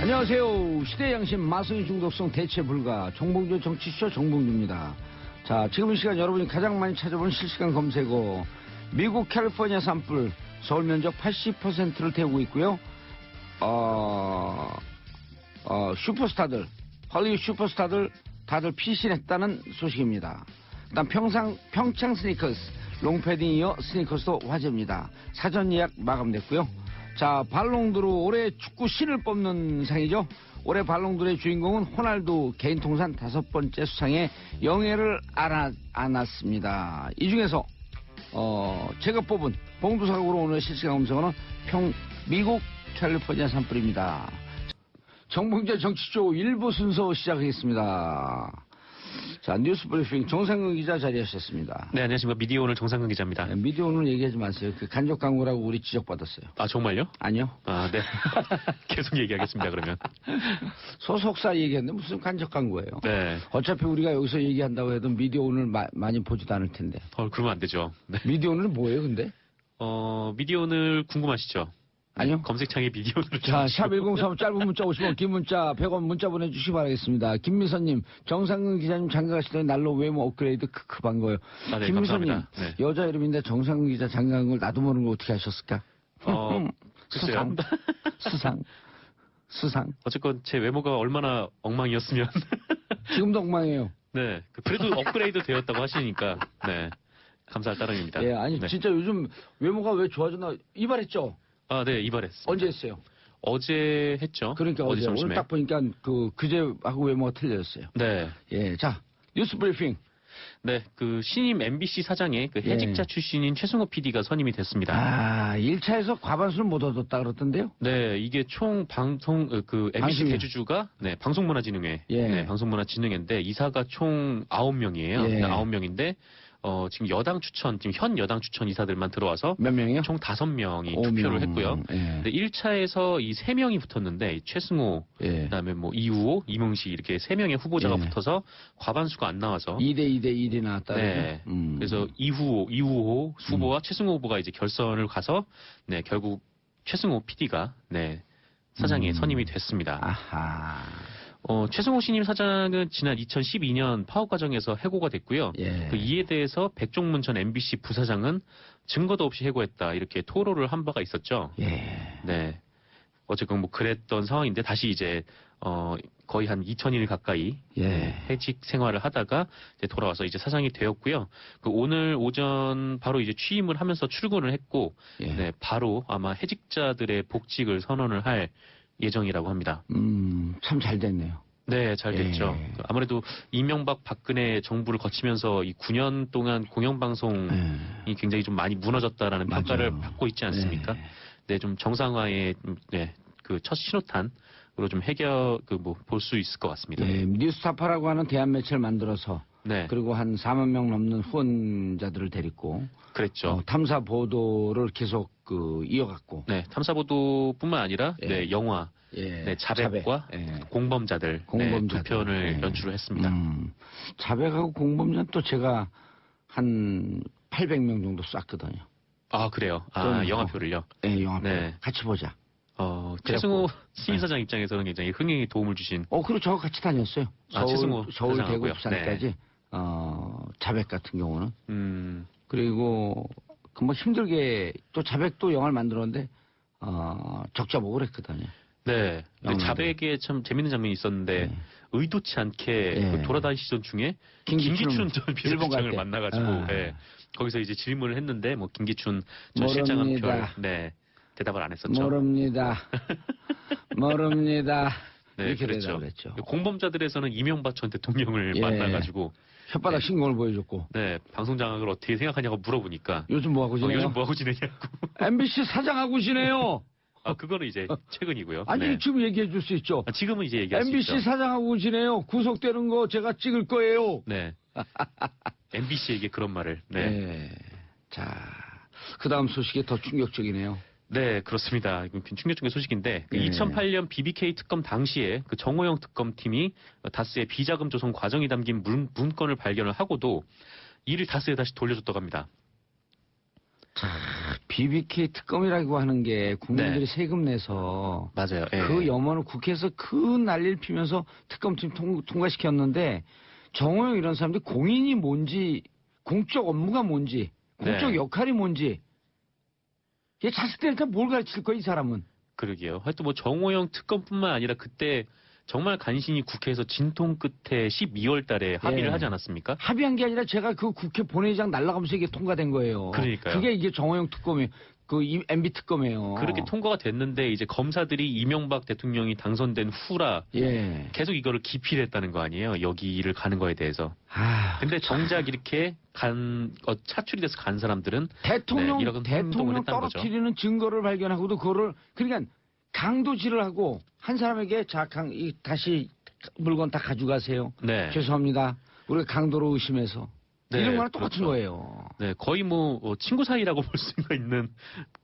안녕하세요. 시대양심 마성의 중독성 대체 불가 정봉주 정치쇼 정봉주입니다. 자, 지금 이 시간 여러분이 가장 많이 찾아본 실시간 검색어 미국 캘리포니아 산불 서울 면적 80%를 태우고 있고요. 슈퍼스타들 헐리우드 슈퍼스타들 다들 피신했다는 소식입니다. 일단 평창 스니커스 롱패딩 이어 스니커스도 화제입니다. 사전 예약 마감됐고요. 자, 발롱도르 올해 축구 신을 뽑는 상이죠. 올해 발롱도르의 주인공은 호날두 개인 통산 5번째 수상에 영예를 안았습니다. 이 중에서 제가 뽑은 봉두사국으로 오늘 실시간 검색어는 미국 캘리포니아 산불입니다. 정봉재 정치쇼 1부 순서 시작하겠습니다. 자, 뉴스 브리핑 정상근 기자 자리하셨습니다. 네, 안녕하십니까. 미디어 오늘 정상근 기자입니다. 네, 미디어 오늘 얘기하지 마세요. 그 간접 광고라고 우리 지적받았어요. 아, 정말요? 아니요. 아, 네. 계속 얘기하겠습니다, 그러면. 소속사 얘기했는데 무슨 간접 광고예요? 네. 어차피 우리가 여기서 얘기한다고 해도 미디어 오늘 많이 보지도 않을 텐데. 그러면 안 되죠. 네. 미디어 오늘은 뭐예요, 근데? 미디어 오늘 궁금하시죠? 아니요. 검색창에 미디어 오늘. 자, 샵 1035 짧은 문자 50원, 긴 문자 100원 문자 보내주시기 바라겠습니다. 김미선님, 정상근 기자님 장가 가시더니 날로 외모 업그레이드 크크 반가워요. 아, 네, 김미선님, 감사합니다. 네. 여자 이름인데 정상근 기자 장가 간 걸 나도 모르는 걸 어떻게 하셨을까? 글쎄요. 수상. 어쨌건 제 외모가 얼마나 엉망이었으면. 지금도 엉망이에요. 네. 그래도 업그레이드 되었다고 하시니까, 네. 감사할 따름입니다. 예, 아니, 네. 진짜 요즘 외모가 왜 좋아졌나? 이발했죠? 아, 네, 이발했습니다. 언제 했어요? 어제 했죠. 그러니까 어제. 점심에. 오늘 딱 보니까 그제하고 외모가 틀려졌어요. 네. 예, 자, 뉴스 브리핑. 네, 그 신임 MBC 사장에 그 해직자 출신인 최승호 PD가 선임이 됐습니다. 아, 1차에서 과반수를 못 얻었다 그러던데요? 네, 이게 총 방송 그 MBC 방송인. 대주주가 네, 방송문화진흥회, 예. 네, 방송문화진흥회인데 이사가 총 9명이에요. 예. 네, 9명인데 지금 여당 추천, 지금 현 여당 추천 이사들만 들어와서 몇 명이요? 총 5명이 5명. 투표를 했고요. 예. 근데 1차에서 이 3명이 붙었는데 최승호, 예. 그다음에 뭐 이우호, 이명식 이렇게 3명의 후보자가 예. 붙어서 과반수가 안 나와서 2대 1이 나왔다. 네. 그래서 이우호 후보와 최승호 후보가 이제 결선을 가서 네, 결국 최승호 PD가 네, 사장에 선임이 됐습니다. 아하. 최승호 신임 사장은 지난 2012년 파업 과정에서 해고가 됐고요. 예. 그 이에 대해서 백종문 전 MBC 부사장은 증거도 없이 해고했다 이렇게 토로를 한 바가 있었죠. 예. 네. 어쨌건 뭐 그랬던 상황인데 다시 이제 거의 한 2000일 가까이 예. 네, 해직 생활을 하다가 이제 돌아와서 이제 사장이 되었고요. 그 오늘 오전 바로 이제 취임을 하면서 출근을 했고 예. 네, 바로 아마 해직자들의 복직을 선언을 할 예정이라고 합니다. 참 잘 됐네요. 네, 잘 됐죠. 예. 아무래도 이명박 박근혜 정부를 거치면서 이 9년 동안 공영방송이 굉장히 좀 많이 무너졌다라는 맞아요. 평가를 받고 있지 않습니까? 네. 네, 좀 정상화의 네, 그 첫 신호탄으로 좀 볼 수 있을 것 같습니다. 예, 뉴스타파라고 하는 대한 매체를 만들어서 네, 그리고 한 4만 명 넘는 후원자들을 데리고 그랬죠. 탐사 보도를 계속 이어갔고 네, 탐사보도뿐만 아니라 예. 네, 영화, 예. 네, 자백과 예. 공범자들, 네, 두 편을 예. 연출을 했습니다. 자백하고 공범자는 또 제가 한 800명 정도 쐈거든요. 아, 그래요. 아, 영화표를요. 네, 영화표. 네. 같이 보자. 최승호 네. 신임사장 입장에서는 굉장히 흥행에 도움을 주신. 그리고 저하고 같이 다녔어요. 최승호 서울, 대구, 사장하고요. 부산까지. 자백 같은 경우는. 그리고 금방 힘들게 또 자백도 영화를 만들었는데 적자목을 했거든요. 네. 근데 영화도. 자백에 참 재밌는 장면이 있었는데 네. 의도치 않게 네. 그 돌아다니시던 중에 김기춘 전 일본 갈 비서실장을 때. 만나가지고 네. 거기서 이제 질문을 했는데 뭐 김기춘 전 실장은 모릅니다. 대답을 안 했었죠. 모릅니다. 모릅니다. 네, 이렇게 그랬죠. 대답을 했죠. 공범자들에서는 이명박 전 대통령을 예. 만나가지고 혓바닥 신공을 보여줬고. 네, 방송 장악을 어떻게 생각하냐고 물어보니까 요즘 뭐하고 지내요? 요즘 뭐하고 지내냐고. MBC 사장하고 지내요. 그거는 이제 최근이고요. 아니 네. 지금 얘기해 줄 수 있죠. 지금은 이제 얘기할 수 MBC 있죠. 사장하고 지내요. 구속되는 거 제가 찍을 거예요. 네. MBC에게 그런 말을. 네. 네. 자, 그 다음 소식이 더 충격적이네요. 네, 그렇습니다. 이건 충격적인 소식인데 그 네. 2008년 BBK 특검 당시에 그 정호영 특검팀이 다스의 비자금 조성 과정이 담긴 문건을 발견을 하고도 이를 다스에 다시 돌려줬다고 합니다. BBK 특검이라고 하는 게 국민들이 네. 세금 내서 맞아요. 예. 그 염원을 국회에서 큰 난리를 피면서 특검팀 통과시켰는데 정호영 이런 사람들이 공인이 뭔지 공적 업무가 뭔지 공적 네. 역할이 뭔지 얘 자식들한테 뭘 가르칠 거야 이 사람은. 그러게요. 하여튼 뭐 정호영 특검뿐만 아니라 그때 정말 간신히 국회에서 진통 끝에 12월 달에 합의를 예. 하지 않았습니까? 합의한 게 아니라 제가 그 국회 본회의장 날아가면서 이게 통과된 거예요. 그러니까요. 그게 이게 정호영 특검이에요. 그 MB 특검이에요. 그렇게 통과가 됐는데 이제 검사들이 이명박 대통령이 당선된 후라 예. 계속 이거를 기피를 했다는 거 아니에요. 여기를 가는 거에 대해서. 아, 근데 정작 이렇게 차출이 돼서 간 사람들은 대통령 네, 이런 행동을 대통령 했다는 거죠. 떨어뜨리는 증거를 발견하고도 그거를 그러니까 강도질을 하고 한 사람에게 다시 물건 다 가져가세요. 네. 죄송합니다. 우리가 강도로 의심해서 네, 이런 거랑 똑같은 그렇죠. 거예요. 네, 거의 뭐 친구 사이라고 볼 수가 있는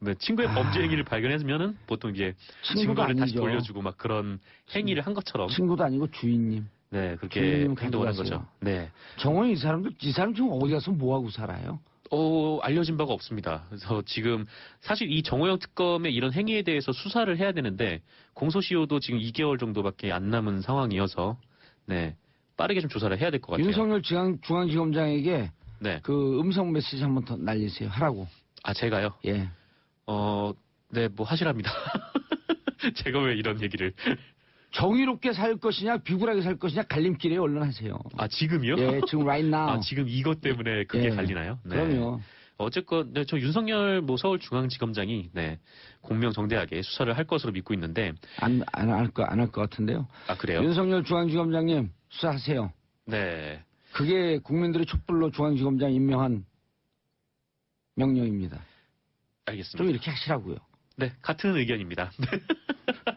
네, 친구의 범죄 행위를 발견했으면은 보통 이제 친구도 증거를 다시 아니죠. 돌려주고 막 그런 행위를 한 것처럼 친구도 아니고 주인님. 네 그렇게 주인님 행동을 한 가져가세요. 거죠. 네, 정원이 이 사람 지금 어디 가서 뭐 하고 살아요? 알려진 바가 없습니다. 그래서 지금 사실 이 정호영 특검의 이런 행위에 대해서 수사를 해야 되는데 공소시효도 지금 2개월 정도밖에 안 남은 상황이어서 네 빠르게 좀 조사를 해야 될 것 같아요. 윤석열 중앙지검장에게 네, 그 음성 메시지 한번 더 날리세요. 하라고. 아 제가요. 예. 네, 뭐 하시랍니다. 제가 왜 이런 얘기를? 정의롭게 살 것이냐 비굴하게 살 것이냐 갈림길에 얼른 하세요. 아 지금이요? 예, 지금 right now. 아 지금 이것 때문에 그게 예. 갈리나요? 네. 그럼요. 어쨌건 네, 저 윤석열 뭐 서울중앙지검장이 네, 공명정대하게 수사를 할 것으로 믿고 있는데 안 할 것 같은데요. 아 그래요? 윤석열 중앙지검장님 수사하세요. 네. 그게 국민들의 촛불로 중앙지검장 임명한 명령입니다. 알겠습니다. 좀 이렇게 하시라고요. 네, 같은 의견입니다.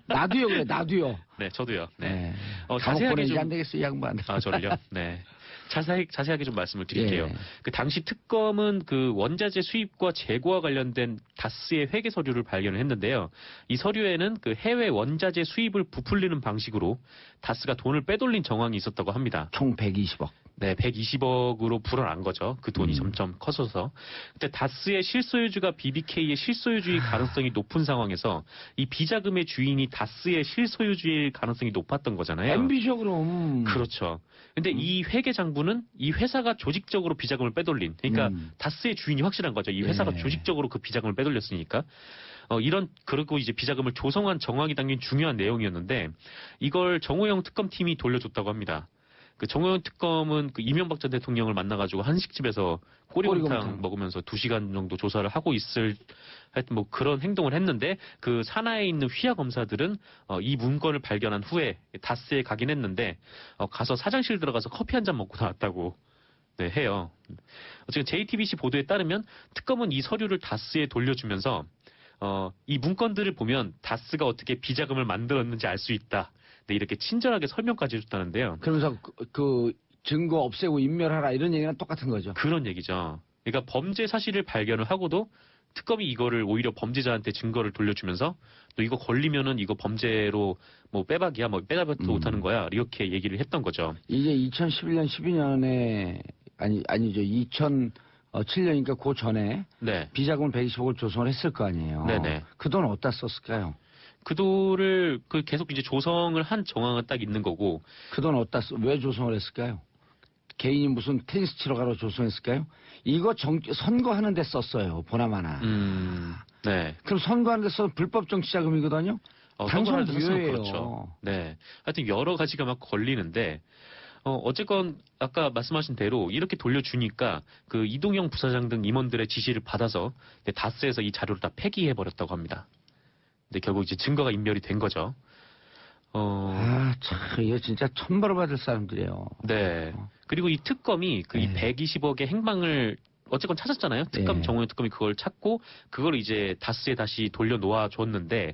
나도요 그래 나도요. 네, 저도요. 네. 네. 감옥 자세하게 보내지 좀 안 되겠어 이 양반. 아, 저를요? 네. 자세하게 좀 말씀을 드릴게요. 예. 그 당시 특검은 그 원자재 수입과 재고와 관련된 다스의 회계 서류를 발견을 했는데요. 이 서류에는 그 해외 원자재 수입을 부풀리는 방식으로 다스가 돈을 빼돌린 정황이 있었다고 합니다. 총 120억. 네, 120억으로 불어난 거죠. 그 돈이 점점 커져서. 근데 다스의 실소유주가 BBK의 실소유주일 가능성이 높은 상황에서 이 비자금의 주인이 다스의 실소유주일 가능성이 높았던 거잖아요. MB죠 그럼. 그렇죠. 근데 이 회계 장부는 이 회사가 조직적으로 비자금을 빼돌린, 그러니까 음. 다스의 주인이 확실한 거죠. 이 회사가 네. 조직적으로 그 비자금을 빼돌렸으니까. 그리고 이제 비자금을 조성한 정황이 담긴 중요한 내용이었는데, 이걸 정호영 특검팀이 돌려줬다고 합니다. 그 정호영 특검은 그 이명박 전 대통령을 만나가지고 한식집에서 꼬리곰탕 꼬리곰탕. 먹으면서 2시간 정도 조사를 하고 하여튼 뭐 그런 행동을 했는데 그 산하에 있는 휘하 검사들은 이 문건을 발견한 후에 다스에 가긴 했는데 가서 사장실 들어가서 커피 한 잔 먹고 나왔다고 네, 해요. 지금 JTBC 보도에 따르면 특검은 이 서류를 다스에 돌려주면서 이 문건들을 보면 다스가 어떻게 비자금을 만들었는지 알 수 있다. 네, 이렇게 친절하게 설명까지 해줬다는데요. 그러면서 그 증거 없애고 인멸하라 이런 얘기랑 똑같은 거죠. 그런 얘기죠. 그러니까 범죄 사실을 발견을 하고도 특검이 이거를 오히려 범죄자한테 증거를 돌려주면서 너 이거 걸리면은 이거 범죄로 뭐 빼박이야, 뭐 빼다박도 못하는 거야 이렇게 얘기를 했던 거죠. 이게 2011년 12년에 아니죠. 2007년이니까 그 전에 네, 비자금을 120억을 조성을 했을 거 아니에요. 네네. 그 돈 어디다 썼을까요? 그 돈을 계속 이제 조성을 한 정황은 딱 있는 거고 그 돈 어디다 왜 조성을 했을까요? 개인이 무슨 테니스 치러 가러 조성했을까요? 이거 선거하는 데 썼어요. 보나마나. 네. 그럼 선거하는 데 써서 불법 정치자금이거든요. 당선 선거를 해서 무효예요. 그렇죠. 네. 하여튼 여러 가지가 막 걸리는데 어쨌건 아까 말씀하신 대로 이렇게 돌려주니까 그 이동영 부사장 등 임원들의 지시를 받아서 다스에서 이 자료를 다 폐기해 버렸다고 합니다. 근데 결국 이제 증거가 인멸이 된 거죠. 참, 이거 진짜 천벌을 받을 사람들이에요. 네. 그리고 이 특검이 이 네. 120억의 행방을 어쨌건 찾았잖아요. 특검 네. 정호영 특검이 그걸 찾고 그걸 이제 다스에 다시 돌려놓아 줬는데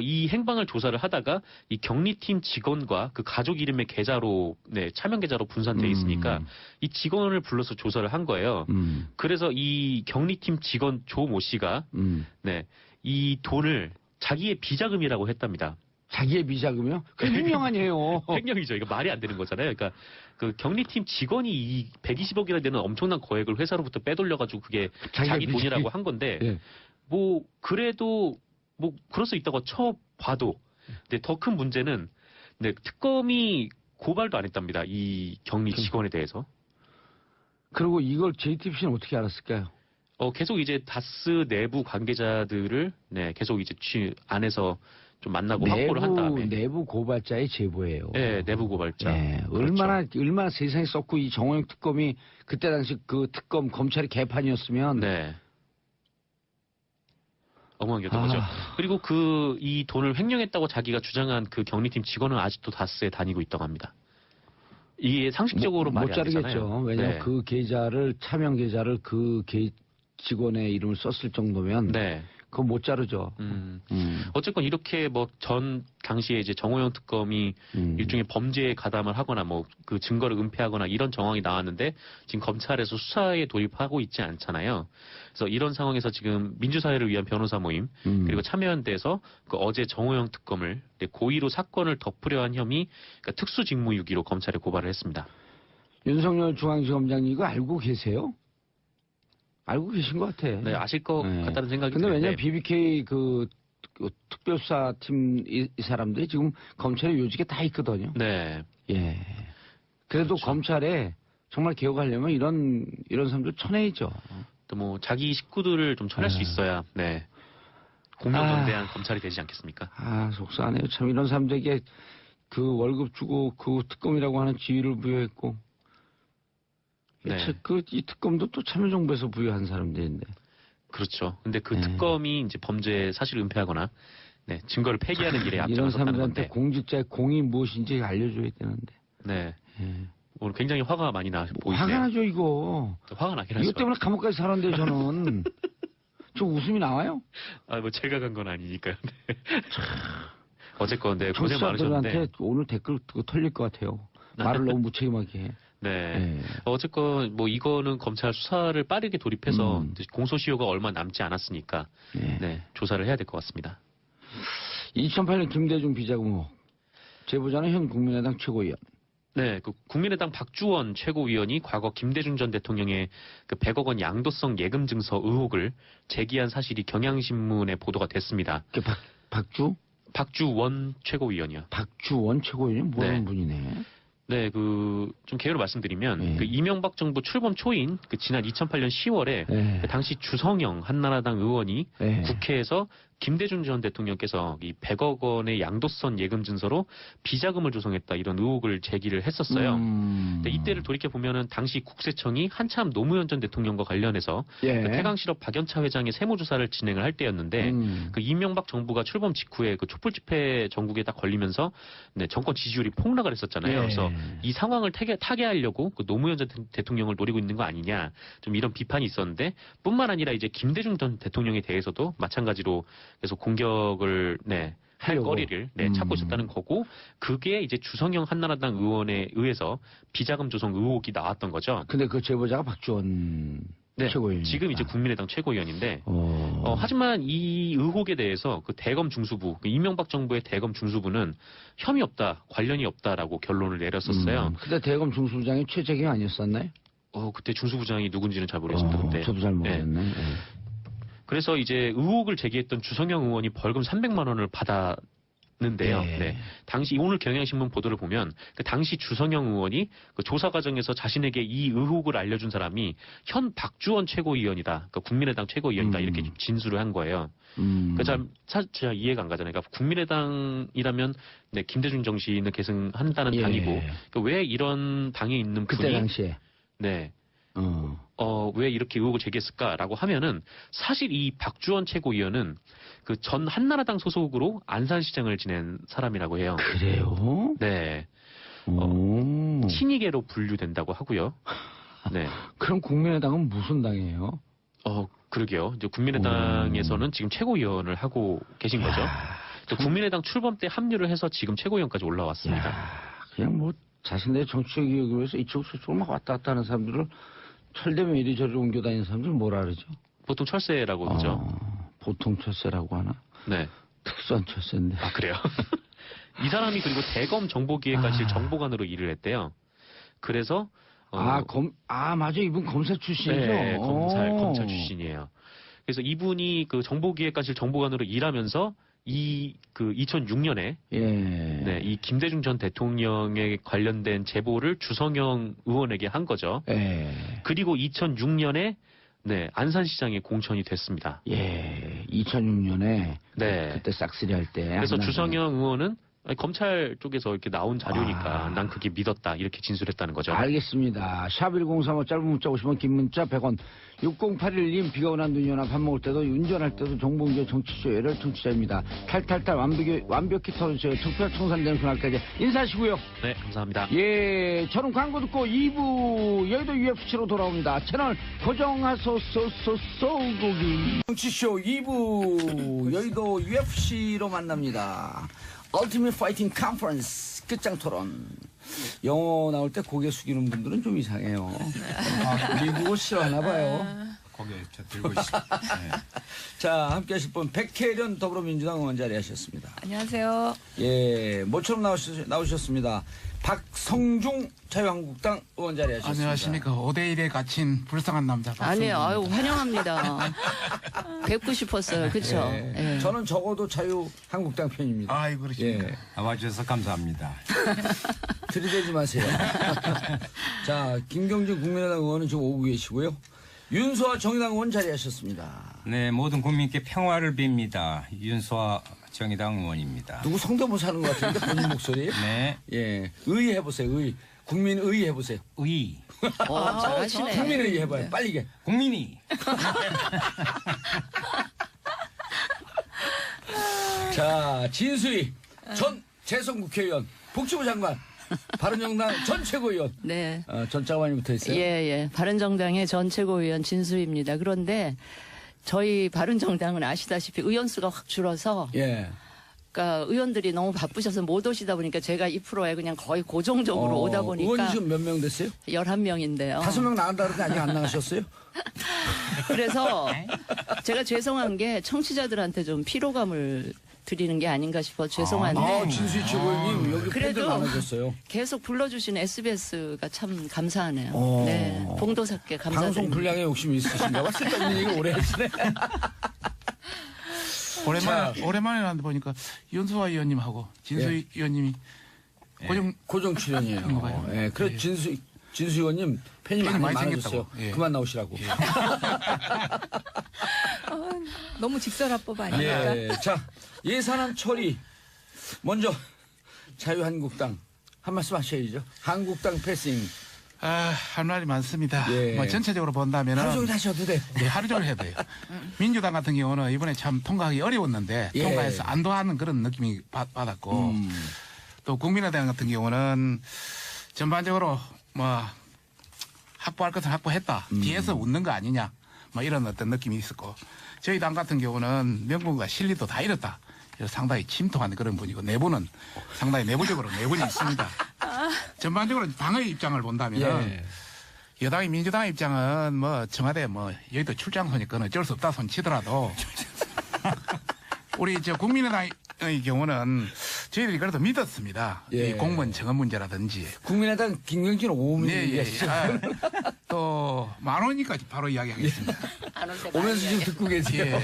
이 행방을 조사를 하다가 이 경리팀 직원과 그 가족 이름의 계좌로 차명 계좌로 분산돼 있으니까 이 직원을 불러서 조사를 한 거예요. 그래서 이 경리팀 직원 조 모 씨가 이 돈을 자기의 비자금이라고 했답니다. 자기의 비자금이요? 그 횡령 아니에요. 횡령이죠. 이거 말이 안 되는 거잖아요. 그러니까 그 경리팀 직원이 이 120억이나 되는 엄청난 거액을 회사로부터 빼돌려가지고 그게 자기 비자금. 돈이라고 한 건데 예. 뭐 그래도 뭐 그럴 수 있다고 쳐봐도, 근데 더 큰 문제는 네, 특검이 고발도 안 했답니다. 이 격리 직원에 대해서. 그리고 이걸 JTBC는 어떻게 알았을까요? 계속 이제 다스 내부 관계자들을 네, 계속 이제 안에서 좀 만나고 확보를 한 다음에. 내부 고발자의 제보예요. 네, 내부 고발자. 네, 그렇죠. 얼마나 세상에 썼고 이 정호영 특검이 그때 당시 그 특검 검찰이 개판이었으면. 네. 엉망이었던 거죠. 그리고 이 돈을 횡령했다고 자기가 주장한 그 격리팀 직원은 아직도 다스에 다니고 있다고 합니다. 이게 상식적으로 말이 못 안 되잖아요. 자르겠죠. 왜냐하면 네. 그 계좌를 차명 계좌를 그 직원의 이름을 썼을 정도면 네. 그거 못 자르죠. 어쨌건 이렇게 뭐 당시에 이제 정호영 특검이 일종의 범죄에 가담을 하거나 뭐 그 증거를 은폐하거나 이런 정황이 나왔는데 지금 검찰에서 수사에 돌입하고 있지 않잖아요. 그래서 이런 상황에서 지금 민주사회를 위한 변호사 모임 그리고 참여연대에서 그 어제 정호영 특검을 고의로 사건을 덮으려 한 혐의, 그러니까 특수직무유기로 검찰에 고발을 했습니다. 윤석열 중앙지검장님 이거 알고 계세요? 알고 계신 것 같아. 네, 아실 것 같다는 생각이 근데 드는데. 왜냐면 BBK 그 특별수사팀 이 사람들이 지금 검찰에 요직에 다 있거든요. 네. 예. 그래도 그렇죠. 검찰에 정말 개혁하려면 이런 사람들 쳐내야죠. 또 뭐 자기 식구들을 좀 쳐낼 수 있어야 네. 공명정대한 검찰이 되지 않겠습니까? 속상하네요. 참 이런 사람들에게 그 월급 주고 그 특검이라고 하는 지위를 부여했고. 네. 이 특검도 또 참여정부에서 부여한 사람들인데. 그렇죠. 근데 그 네. 특검이 이제 범죄 사실을 은폐하거나 네, 증거를 폐기하는 일에 이런 앞장섰다는 사람들한테 건데. 공직자의 공이 무엇인지 알려줘야 되는데. 네. 예. 오늘 굉장히 화가 많이 보이시네요. 화가 나죠 이거. 화가 나긴 하죠. 이것 때문에 감옥까지 살았는데 저는. 좀 웃음이 나와요? 뭐 제가 간 건 아니니까요. 네. 어쨌건 네, 고생 청취자들한테 많으셨는데. 오늘 댓글 털릴 것 같아요. 말을 너무 무책임하게 해. 네. 어쨌건 뭐 이거는 검찰 수사를 빠르게 돌입해서 이제 공소시효가 얼마 남지 않았으니까 네, 조사를 해야 될 것 같습니다. 2008년 김대중 비자금 의혹. 제보자는 현 국민의당 최고위원. 네, 그 국민의당 박주원 최고위원이 과거 김대중 전 대통령의 그 100억 원 양도성 예금 증서 의혹을 제기한 사실이 경향신문에 보도가 됐습니다. 그 박주원 최고위원이요. 박주원 최고위원이 뭐하는 네. 분이네. 네, 좀 개요를 말씀드리면 그 이명박 정부 출범 초인 그 지난 2008년 10월에 그 당시 주성영 한나라당 의원이 국회에서 김대중 전 대통령께서 이 100억 원의 양도선 예금 증서로 비자금을 조성했다 이런 의혹을 제기를 했었어요. 근데 이때를 돌이켜 보면은 당시 국세청이 한참 노무현 전 대통령과 관련해서 그 태강실업 박연차 회장의 세무조사를 진행을 할 때였는데 그 이명박 정부가 출범 직후에 그 촛불 집회 전국에 딱 걸리면서 네, 정권 지지율이 폭락을 했었잖아요. 그래서 이 상황을 타개하려고 그 노무현 전 대통령을 노리고 있는 거 아니냐 좀 이런 비판이 있었는데 뿐만 아니라 이제 김대중 전 대통령에 대해서도 마찬가지로 계속 공격을 할 거리를 찾고 있었다는 거고 그게 이제 주성영 한나라당 의원에 의해서 비자금 조성 의혹이 나왔던 거죠. 근데 그 제보자가 박주원 최고위원. 지금 이제 국민의당 최고위원인데 하지만 이 의혹에 대해서 그 대검 중수부 그 이명박 정부의 대검 중수부는 혐의 없다 관련이 없다라고 결론을 내렸었어요. 근데 대검 중수부장이 최재경 아니었었나요? 그때 중수부장이 누군지는 잘 모르겠습니다. 근데 저도 잘 모르겠네. 그래서 이제 의혹을 제기했던 주성영 의원이 벌금 300만 원을 받았는데요. 당시 오늘 경향신문 보도를 보면 그 당시 주성영 의원이 그 조사 과정에서 자신에게 이 의혹을 알려준 사람이 현 박주원 최고위원이다. 그러니까 국민의당 최고위원이다. 이렇게 진술을 한 거예요. 그러니까 잘 이해가 안 가잖아요. 그러니까 국민의당이라면 김대중 정신을 계승한다는 당이고 그러니까 왜 이런 당에 있는 분이 그때 당시에 왜 이렇게 의혹을 제기했을까라고 하면은 사실 이 박주원 최고위원은 그 전 한나라당 소속으로 안산시장을 지낸 사람이라고 해요. 그래요? 네. 친이계로 분류된다고 하고요. 네. 그럼 국민의당은 무슨 당이에요? 그러게요. 이제 국민의당에서는 지금 최고위원을 하고 계신 거죠. 국민의당 출범 때 합류를 해서 지금 최고위원까지 올라왔습니다. 그냥 뭐 자신의 정치적 이익을 위해서 이쪽 저쪽으로 막 왔다 갔다 하는 사람들을 철되면 이리저리 옮겨 다니는 사람들 뭐라 그러죠? 보통 철새라고 그러죠. 보통 철새라고 하나? 네. 특수한 철새인데. 그래요? 이 사람이 그리고 대검 정보기획관실 정보관으로 일을 했대요. 그래서 맞아. 이분 검사 출신이죠? 네, 검찰 출신이에요. 그래서 이분이 그 정보기획관실 정보관으로 일하면서 그 2006년에 예. 네, 이 김대중 전 대통령에 관련된 제보를 주성영 의원에게 한 거죠. 예. 그리고 2006년에 네, 안산시장에 공천이 됐습니다. 예. 2006년에 네. 그때 싹쓸이 할 때. 그래서 주성영 의원은 아니, 검찰 쪽에서 이렇게 나온 자료니까 아. 난 그게 믿었다 이렇게 진술했다는 거죠. 알겠습니다. 샵1035 짧은 문자 50원 긴 문자 100원 6081님 비가 오나 눈이 오나 밥 먹을 때도 운전할 때도 정봉주 정치쇼 열혈 청취자입니다. 탈탈탈 완벽히 털어주세요. 투표 청산되는 그날까지 인사하시고요. 네, 감사합니다. 예, 저는 광고 듣고 2부 여의도 UFC로 돌아옵니다. 채널 고정하소서 소고기 정치쇼 2부 여의도 UFC로 만납니다. 얼티밋 파이팅 컨퍼런스 끝장 토론. 영어 나올 때 고개 숙이는 분들은 좀 이상해요. 미국어 싫어하나 봐요. 고개 저 들고 있습니다. 네. 자, 함께 하실 분 백혜련 더불어민주당 의원 자리하셨습니다. 안녕하세요. 예, 모처럼 나오셨습니다. 박성중 자유한국당 의원 자리하셨습니다. 안녕하십니까. 5대1에 갇힌 불쌍한 남자 아니에요. 박성준입니다. 아유, 환영합니다. 뵙고 싶었어요. 그렇죠? 예. 저는 적어도 자유한국당 편입니다. 아이 그러십니까. 예, 나와주셔서 감사합니다. 들이대지 마세요. 자, 김경진 국민의당 의원은 지금 오고 계시고요. 윤소아 정의당 의원 자리하셨습니다. 네, 모든 국민께 평화를 빕니다. 윤소아 정의당 의원입니다. 누구 성대모사 하는 것 같은데 본인 목소리? 네, 예, 의 해보세요. 의. 국민의 해보세요. 의. 잘하시네. 국민의 해봐요. 빨리 게. 국민이. 자, 진수희 전 재선 국회의원, 복지부 장관, 바른정당 전 최고위원. 네. 전 장관이 붙어 있어요. 예, 예. 바른정당의 전 최고위원 진수입니다. 그런데 저희 바른정당은 아시다시피 의원수가 확 줄어서 예. 그러니까 의원들이 너무 바쁘셔서 못 오시다 보니까 제가 이 프로에 그냥 거의 고정적으로 오다 의원이 보니까 지금 몇 명 됐어요? 11명인데요. 5명 나간다 그러는데 아직 안 나가셨어요? 그래서 제가 죄송한 게 청취자들한테 좀 피로감을 드리는 게 아닌가 싶어 죄송한데 아, 진수희 최고위원님 여기 팬들 그래도 많아졌어요. 계속 불러주신 SBS가 참 감사하네요. 어. 네, 봉도사께 감사드립니다. 방송 분량에 욕심이 있으신가 봐. 쓸데없는 얘기 오래 하시네. 오랜만에 나는데 보니까 윤수아 의원님하고 진수희 의원님이 고정 출연이에요. 봐요. 예, 그래 진수 의원님 팬이 많이 많아졌어요. 생겼다고. 예. 그만 나오시라고. 너무 직설합법 아닙니까? 예. 자, 예산안 처리. 먼저 자유한국당 한 말씀 하셔야죠. 한국당 패싱. 할 말이 많습니다. 예. 뭐 전체적으로 본다면은 하루 종일 하셔도 돼. 네, 하루 종일 해도 돼요. 민주당 같은 경우는 이번에 참 통과하기 어려웠는데 예. 통과해서 안도하는 그런 느낌이 받았고 또 국민의당 같은 경우는 전반적으로 뭐 확보할 것을 확보했다. 뒤에서 웃는 거 아니냐. 뭐 이런 어떤 느낌이 있었고 저희 당 같은 경우는 명분과 실리도 다 잃었다. 그래서 상당히 침통한 그런 분이고 내부는 상당히 내부적으로 내분이 있습니다. 전반적으로 당의 입장을 본다면 예. 여당이 민주당의 입장은 뭐 청와대 뭐 여의도 출장소니까 어쩔 수 없다 손치더라도 우리 저 국민의당의 경우는 저희들이 그래도 믿었습니다. 예. 이 공무원 정원 문제라든지 국민의당 김경진 5분 얘기하시죠. 또 만 원이니까 바로 이야기하겠습니다. 오면서 지금 듣고 계세요. 예.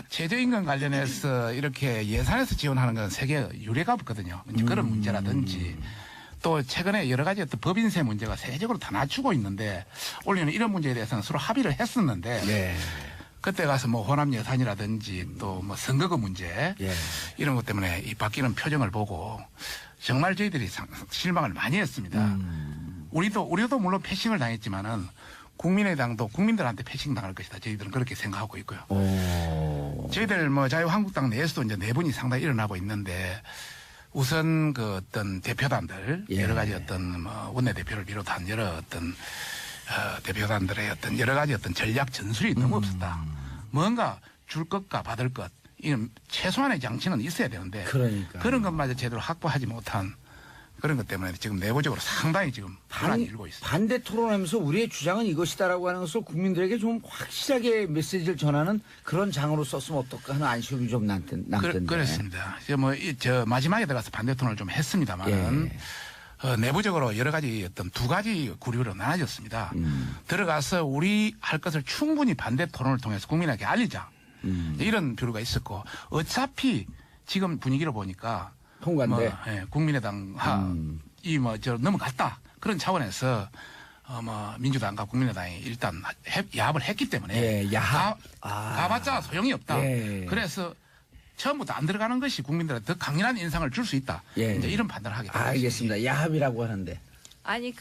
최저임금 관련해서 이렇게 예산에서 지원하는 건 세계 유례가 없거든요. 이제 그런 문제라든지 또 최근에 여러 가지 어떤 법인세 문제가 세계적으로 다 낮추고 있는데 올해는 이런 문제에 대해서는 서로 합의를 했었는데 네. 그때 가서 뭐 호남 예산이라든지 또 뭐 선거금 문제 예. 이런 것 때문에 이 바뀌는 표정을 보고 정말 저희들이 실망을 많이 했습니다. 우리도 물론 패싱을 당했지만은 국민의당도 국민들한테 패싱 당할 것이다. 저희들은 그렇게 생각하고 있고요. 저희들 뭐 자유한국당 내에서도 이제 내분이 상당히 일어나고 있는데 우선 그 어떤 대표단들 예. 여러 가지 어떤 뭐 원내대표를 비롯한 여러 어떤 대표단들의 어떤 여러 가지 어떤 전략 전술이 너무 없었다. 뭔가 줄 것과 받을 것 이런 최소한의 장치는 있어야 되는데 그러니까. 그런 것마저 제대로 확보하지 못한 그런 것 때문에 지금 내부적으로 상당히 지금 불안이 일고 있습니다. 반대 토론하면서 우리의 주장은 이것이다라고 하는 것을 국민들에게 좀 확실하게 메시지를 전하는 그런 장으로 썼으면 어떨까 하는 안심이 좀 남던데. 그렇습니다. 저 마지막에 들어가서 반대 토론을 좀 했습니다만은 예. 내부적으로 여러 가지 어떤 두 가지 구류로 나눠졌습니다. 들어가서 우리 할 것을 충분히 반대 토론을 통해서 국민에게 알리자. 이런 부류가 있었고 어차피 지금 분위기를 보니까 통과인데. 국민의당하 이저 넘어갔다 그런 차원에서 민주당과 국민의당이 일단 야합을 했기 때문에 예, 야합. 가봤자 소용이 없다. 예. 그래서 처음부터 안 들어가는 것이 국민들한테 더 강인한 인상을 줄 수 있다. 예. 이제 이런 판단을 하게 됩니다. 알겠습니다. 야합이라고 하는데. 아니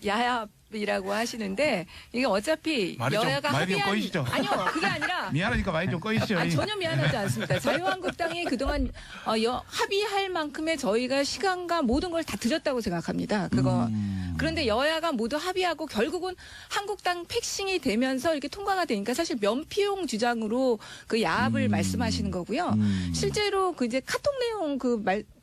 야합이라고 하시는데 이게 어차피 말이 좀- 여야가 말이 좀 합의한 꼬이시죠? 아니요 그게 아니라 미안하니까 많이 좀 꺼이시죠. 아니, 전혀 미안하지 않습니다. 자유한국당이 그동안 합의할 만큼의 저희가 시간과 모든 걸 다 드렸다고 생각합니다. 그거. 그런데 여야가 모두 합의하고 결국은 한국당 패싱이 되면서 이렇게 통과가 되니까 사실 면피용 주장으로 그 야합을 말씀하시는 거고요. 실제로 그 이제 카톡 내용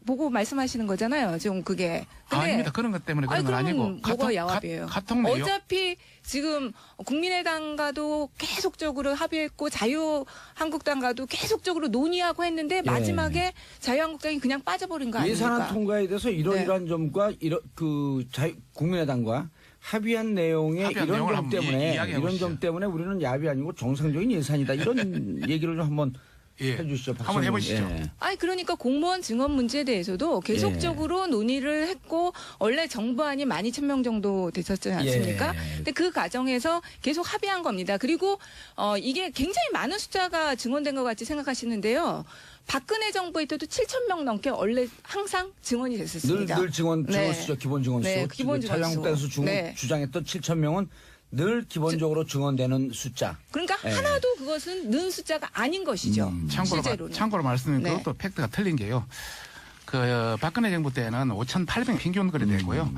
보고 말씀하시는 거잖아요. 지금 그게. 근데 아닙니다. 그런 것 때문에 그런 건 그러면 아니고. 뭐가 야합이에요? 카톡 내용. 어차피 지금 국민의당과도 계속적으로 합의했고 자유한국당과도 계속적으로 논의하고 했는데 마지막에 자유한국당이 그냥 빠져버린 거 아닙니까? 예산안 통과에 대해서 이러이러한 점과 국민의당과 합의한 내용의 합의한 이런 내용을 점 한번 때문에 이야기해 이런 보시죠. 점 때문에 우리는 야합이 아니고 정상적인 예산이다 이런 얘기를 좀 한번 예. 해주시죠. 한번 박성준. 해보시죠. 예. 아니 그러니까 공무원 증언 문제에 대해서도 계속적으로 논의를 했고 원래 정부안이 12,000명 정도 됐었지 않습니까? 예. 근데 그 과정에서 계속 합의한 겁니다. 그리고 이게 굉장히 많은 숫자가 증언된 것 같이 생각하시는데요. 박근혜 정부에 때도 7,000명 넘게 원래 항상 증언이 됐었습니다. 늘 증언 네. 수죠. 기본 증언 수. 네, 기본 증언 수. 자유한국당에서 네. 주장했던 7,000명은 늘 기본적으로 증언되는 숫자. 그러니까 예. 하나도 그것은 는 숫자가 아닌 것이죠. 실제로는. 참고로 말씀드리면 네. 그것도 팩트가 틀린 게요. 박근혜 정부 때는 5,800 평균 거리 되고요.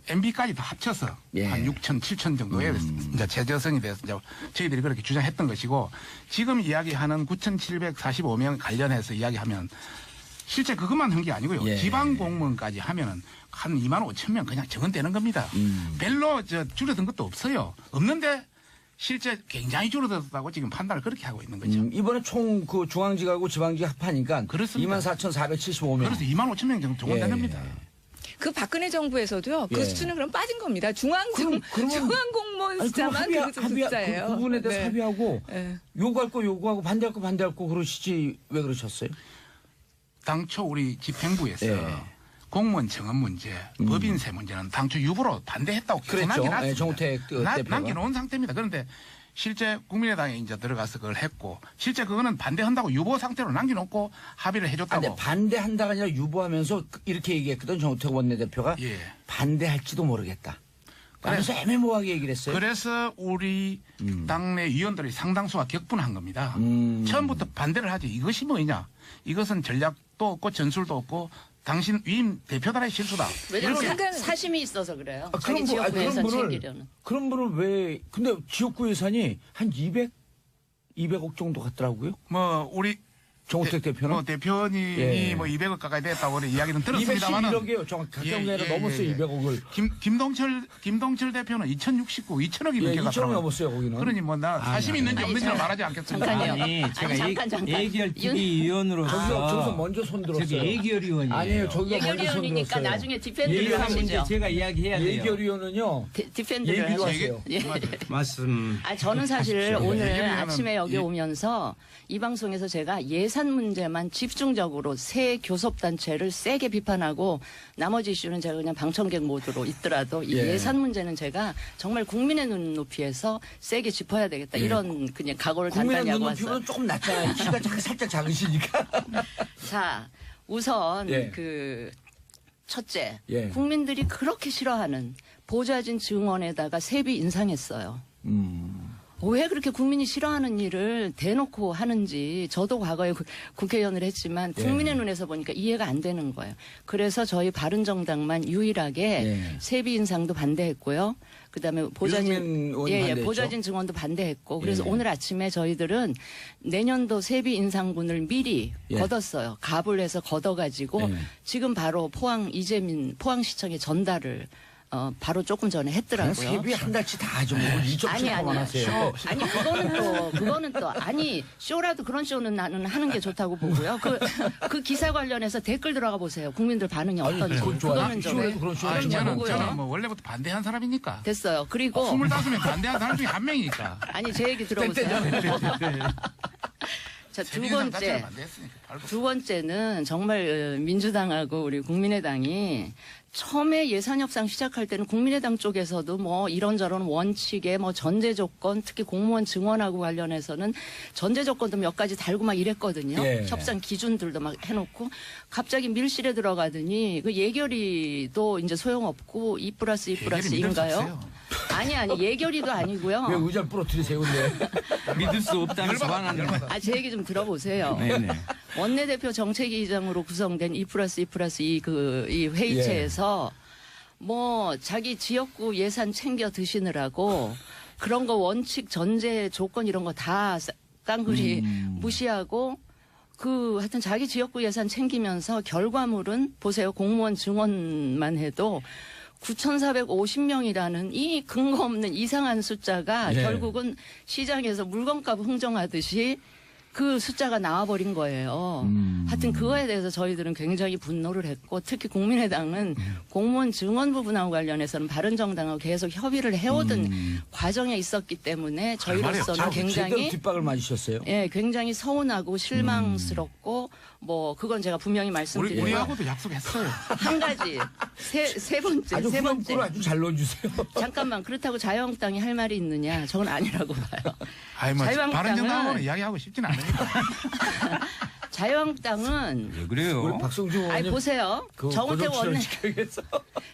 MB까지 다 합쳐서 예. 한 6,000, 7,000 정도의 이제 최저성이 돼서 이제 저희들이 그렇게 주장했던 것이고 지금 이야기하는 9,745명 관련해서 이야기하면 실제 그것만 한 게 아니고요. 예. 지방 공무원까지 하면은 한 25,000명 그냥 증언되는 겁니다. 별로 줄어든 것도 없어요. 없는데 실제 굉장히 줄어들었다고 지금 판단을 그렇게 하고 있는 거죠. 이번에 총 그 중앙지하고 지방지 합하니까 그렇습니다. 24,475명. 그래서 25,000명 정도 증언된 예. 겁니다. 그 박근혜 정부에서도요. 그 예. 수준은 그럼 빠진 겁니다. 중앙 그러면- 공무원 아니, 숫자만 그 숫자예요. 그 부분에 대해서 네. 합의하고 네. 요구할 거 요구하고 반대할 거 반대할 거 그러시지 왜 그러셨어요? 당초 우리 집행부에서 예. 공무원 증언 문제, 법인세 문제는 당초 유보로 반대했다고 계속 그랬죠. 남겨놨습니다. 예, 정우택 대표가. 남겨놓은 상태입니다. 그런데 실제 국민의당에 이제 들어가서 그걸 했고 실제 그거는 반대한다고 유보 상태로 남겨놓고 합의를 해줬다고. 근데 반대한다가 아니라 유보하면서 이렇게 얘기했거든 정우택 원내대표가 예. 반대할지도 모르겠다. 그래서 애매모호하게 얘기를 했어요. 그래서 우리 당내 위원들이 상당수가 격분한 겁니다. 처음부터 반대를 하지. 이것이 뭐냐. 이것은 전략도 없고 전술도 없고 당신 위임 대표단의 실수다. 왜냐하면 이렇게- 사심이 있어서 그래요. 아, 자기 지역구 예산 챙기려는. 그런 분을 왜 근데 지역구 예산이 한 200억 정도 같더라고요. 우리 정우택 대표는 대표님이 예. 200억 가까이 됐다고 그런 이야기는 들었습니다만은 211억이에요. 정확하게 아니라 넘었어요. 200억을. 김동철 대표는 2,069, 2,000억이 예, 넘게 2천억이 갔더라고요. 넘었어요. 거기는. 그러니 나 사심 있는지 아니, 없는지는 저- 말하지 않겠습니다. 잠깐요. 아니, 제가 잠깐. 예결특위위원으로서 저기서 먼저 손 들었어요. 저기 예결위원이에요. 아니에요. 저기가 먼저 손 예결위원이니까 들었어요. 나중에 디펜드를 예결 문제 하시죠. 제가 이야기해야 돼요. 예결위원은요. 디펜드를 얘기로 하시죠. 하세요. 예. 말씀. 저는 사실 하십시오. 오늘 예결위원은 아침에 여기 오면서 이 방송에서 제가 예산 문제만 집중적으로 새 교섭단체를 세게 비판하고 나머지 이슈는 제가 그냥 방청객 모드로 있더라도 이 예. 예산 문제는 제가 정말 국민의 눈높이에서 세게 짚어야 되겠다. 이런 그냥 각오를 국민의 단단히 하고 왔어요. 눈높이는 조금 낮잖아요. 키가 살짝 작으시니까. 자, 우선 예. 첫째, 예. 국민들이 그렇게 싫어하는 보좌진 증언에다가 세비 인상했어요. 왜 그렇게 국민이 싫어하는 일을 대놓고 하는지 저도 과거에 국회의원을 했지만 국민의 눈에서 보니까 이해가 안 되는 거예요. 그래서 저희 바른정당만 유일하게 예. 세비 인상도 반대했고요. 그다음에 보좌진 유승민 의원이 반대했죠. 보좌진 증언도 반대했고 그래서 예. 오늘 아침에 저희들은 내년도 세비 인상분을 미리 예. 걷었어요. 갑을 해서 걷어가지고 예. 지금 바로 포항시청에 전달을 바로 조금 전에 했더라고요. 세비 한 달치 다 하죠. 뭐 아니 2.7%만 아니 하세요. 아니 그거는 또 아니 쇼라도 그런 쇼는 나는 하는 게 좋다고 보고요. 그 기사 관련해서 댓글 들어가 보세요. 국민들 반응이 어떤지. 그건 좋아요. 그거는 좀 쇼에도 그런 쇼 아, 좀 저는 보고요. 뭐 원래부터 반대한 사람이니까. 됐어요. 그리고 25명 반대한 사람 중에 한 명이니까. 아니 제 얘기 들어보세요. 자, 두 세비인상 자체를 번째. 반대했으니까. 발부. 두 번째는 정말 민주당하고 우리 국민의당이 처음에 예산 협상 시작할 때는 국민의당 쪽에서도 뭐 이런저런 원칙에 뭐 전제 조건, 특히 공무원 증원하고 관련해서는 전제 조건도 몇 가지 달고 막 이랬거든요. 예. 협상 기준들도 막 해놓고 갑자기 밀실에 들어가더니 그 예결위도 이제 소용없고 2+2+2인가요? 아니 예결위도 아니고요. 왜 의자를 부러뜨리세요, 근데? 믿을 수 없다는 소환하는 제 얘기 좀 들어보세요. 네네. 원내대표 정책위의장으로 구성된 2+2+2 이 회의체에서 뭐 자기 지역구 예산 챙겨 드시느라고 그런 거 원칙 전제 조건 이런 거 다 깡그리 무시하고 하여튼 자기 지역구 예산 챙기면서 결과물은 보세요. 공무원 증원만 해도 9,450명이라는 이 근거 없는 이상한 숫자가 예. 결국은 시장에서 물건값 흥정하듯이 그 숫자가 나와버린 거예요. 하여튼 그거에 대해서 저희들은 굉장히 분노를 했고 특히 국민의당은 공무원 증원 부분하고 관련해서는 바른정당하고 계속 협의를 해오던 과정에 있었기 때문에 저희로서는 제대로 굉장히 뒷박을 맞으셨어요. 예, 굉장히 서운하고 실망스럽고 뭐 그건 제가 분명히 말씀드리고 우리하고도 약속했어요. 한 가지 세 번째 아주 세 번째 후렴구를 아주 잘 넣어주세요. 잠깐만 그렇다고 자유한국당이 할 말이 있느냐? 저건 아니라고 봐요. 아이 뭐 자유한국당은- 바른정당하고는 이야기하고 싶진 않으니까. 자유한국당은 왜 그래요? 우리 박성중 아니 의원님 보세요. 정우택 지켜야겠어.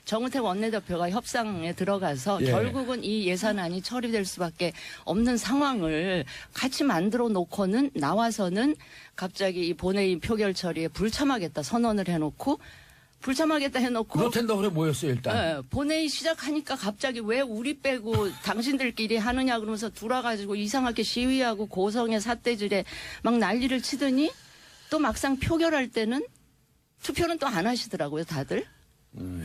정우택 원내대표가 협상에 들어가서 예. 결국은 이 예산안이 처리될 수밖에 없는 상황을 같이 만들어 놓고는 나와서는 갑자기 이 본회의 표결 처리에 불참하겠다 선언을 해놓고 불참하겠다 해놓고 노텐더블에 모였어요 일단. 예, 본회의 시작하니까 갑자기 왜 우리 빼고 당신들끼리 하느냐 그러면서 돌아가지고 이상하게 시위하고 고성의 삿대질에 막 난리를 치더니 또 막상 표결할 때는 투표는 또 안 하시더라고요 다들.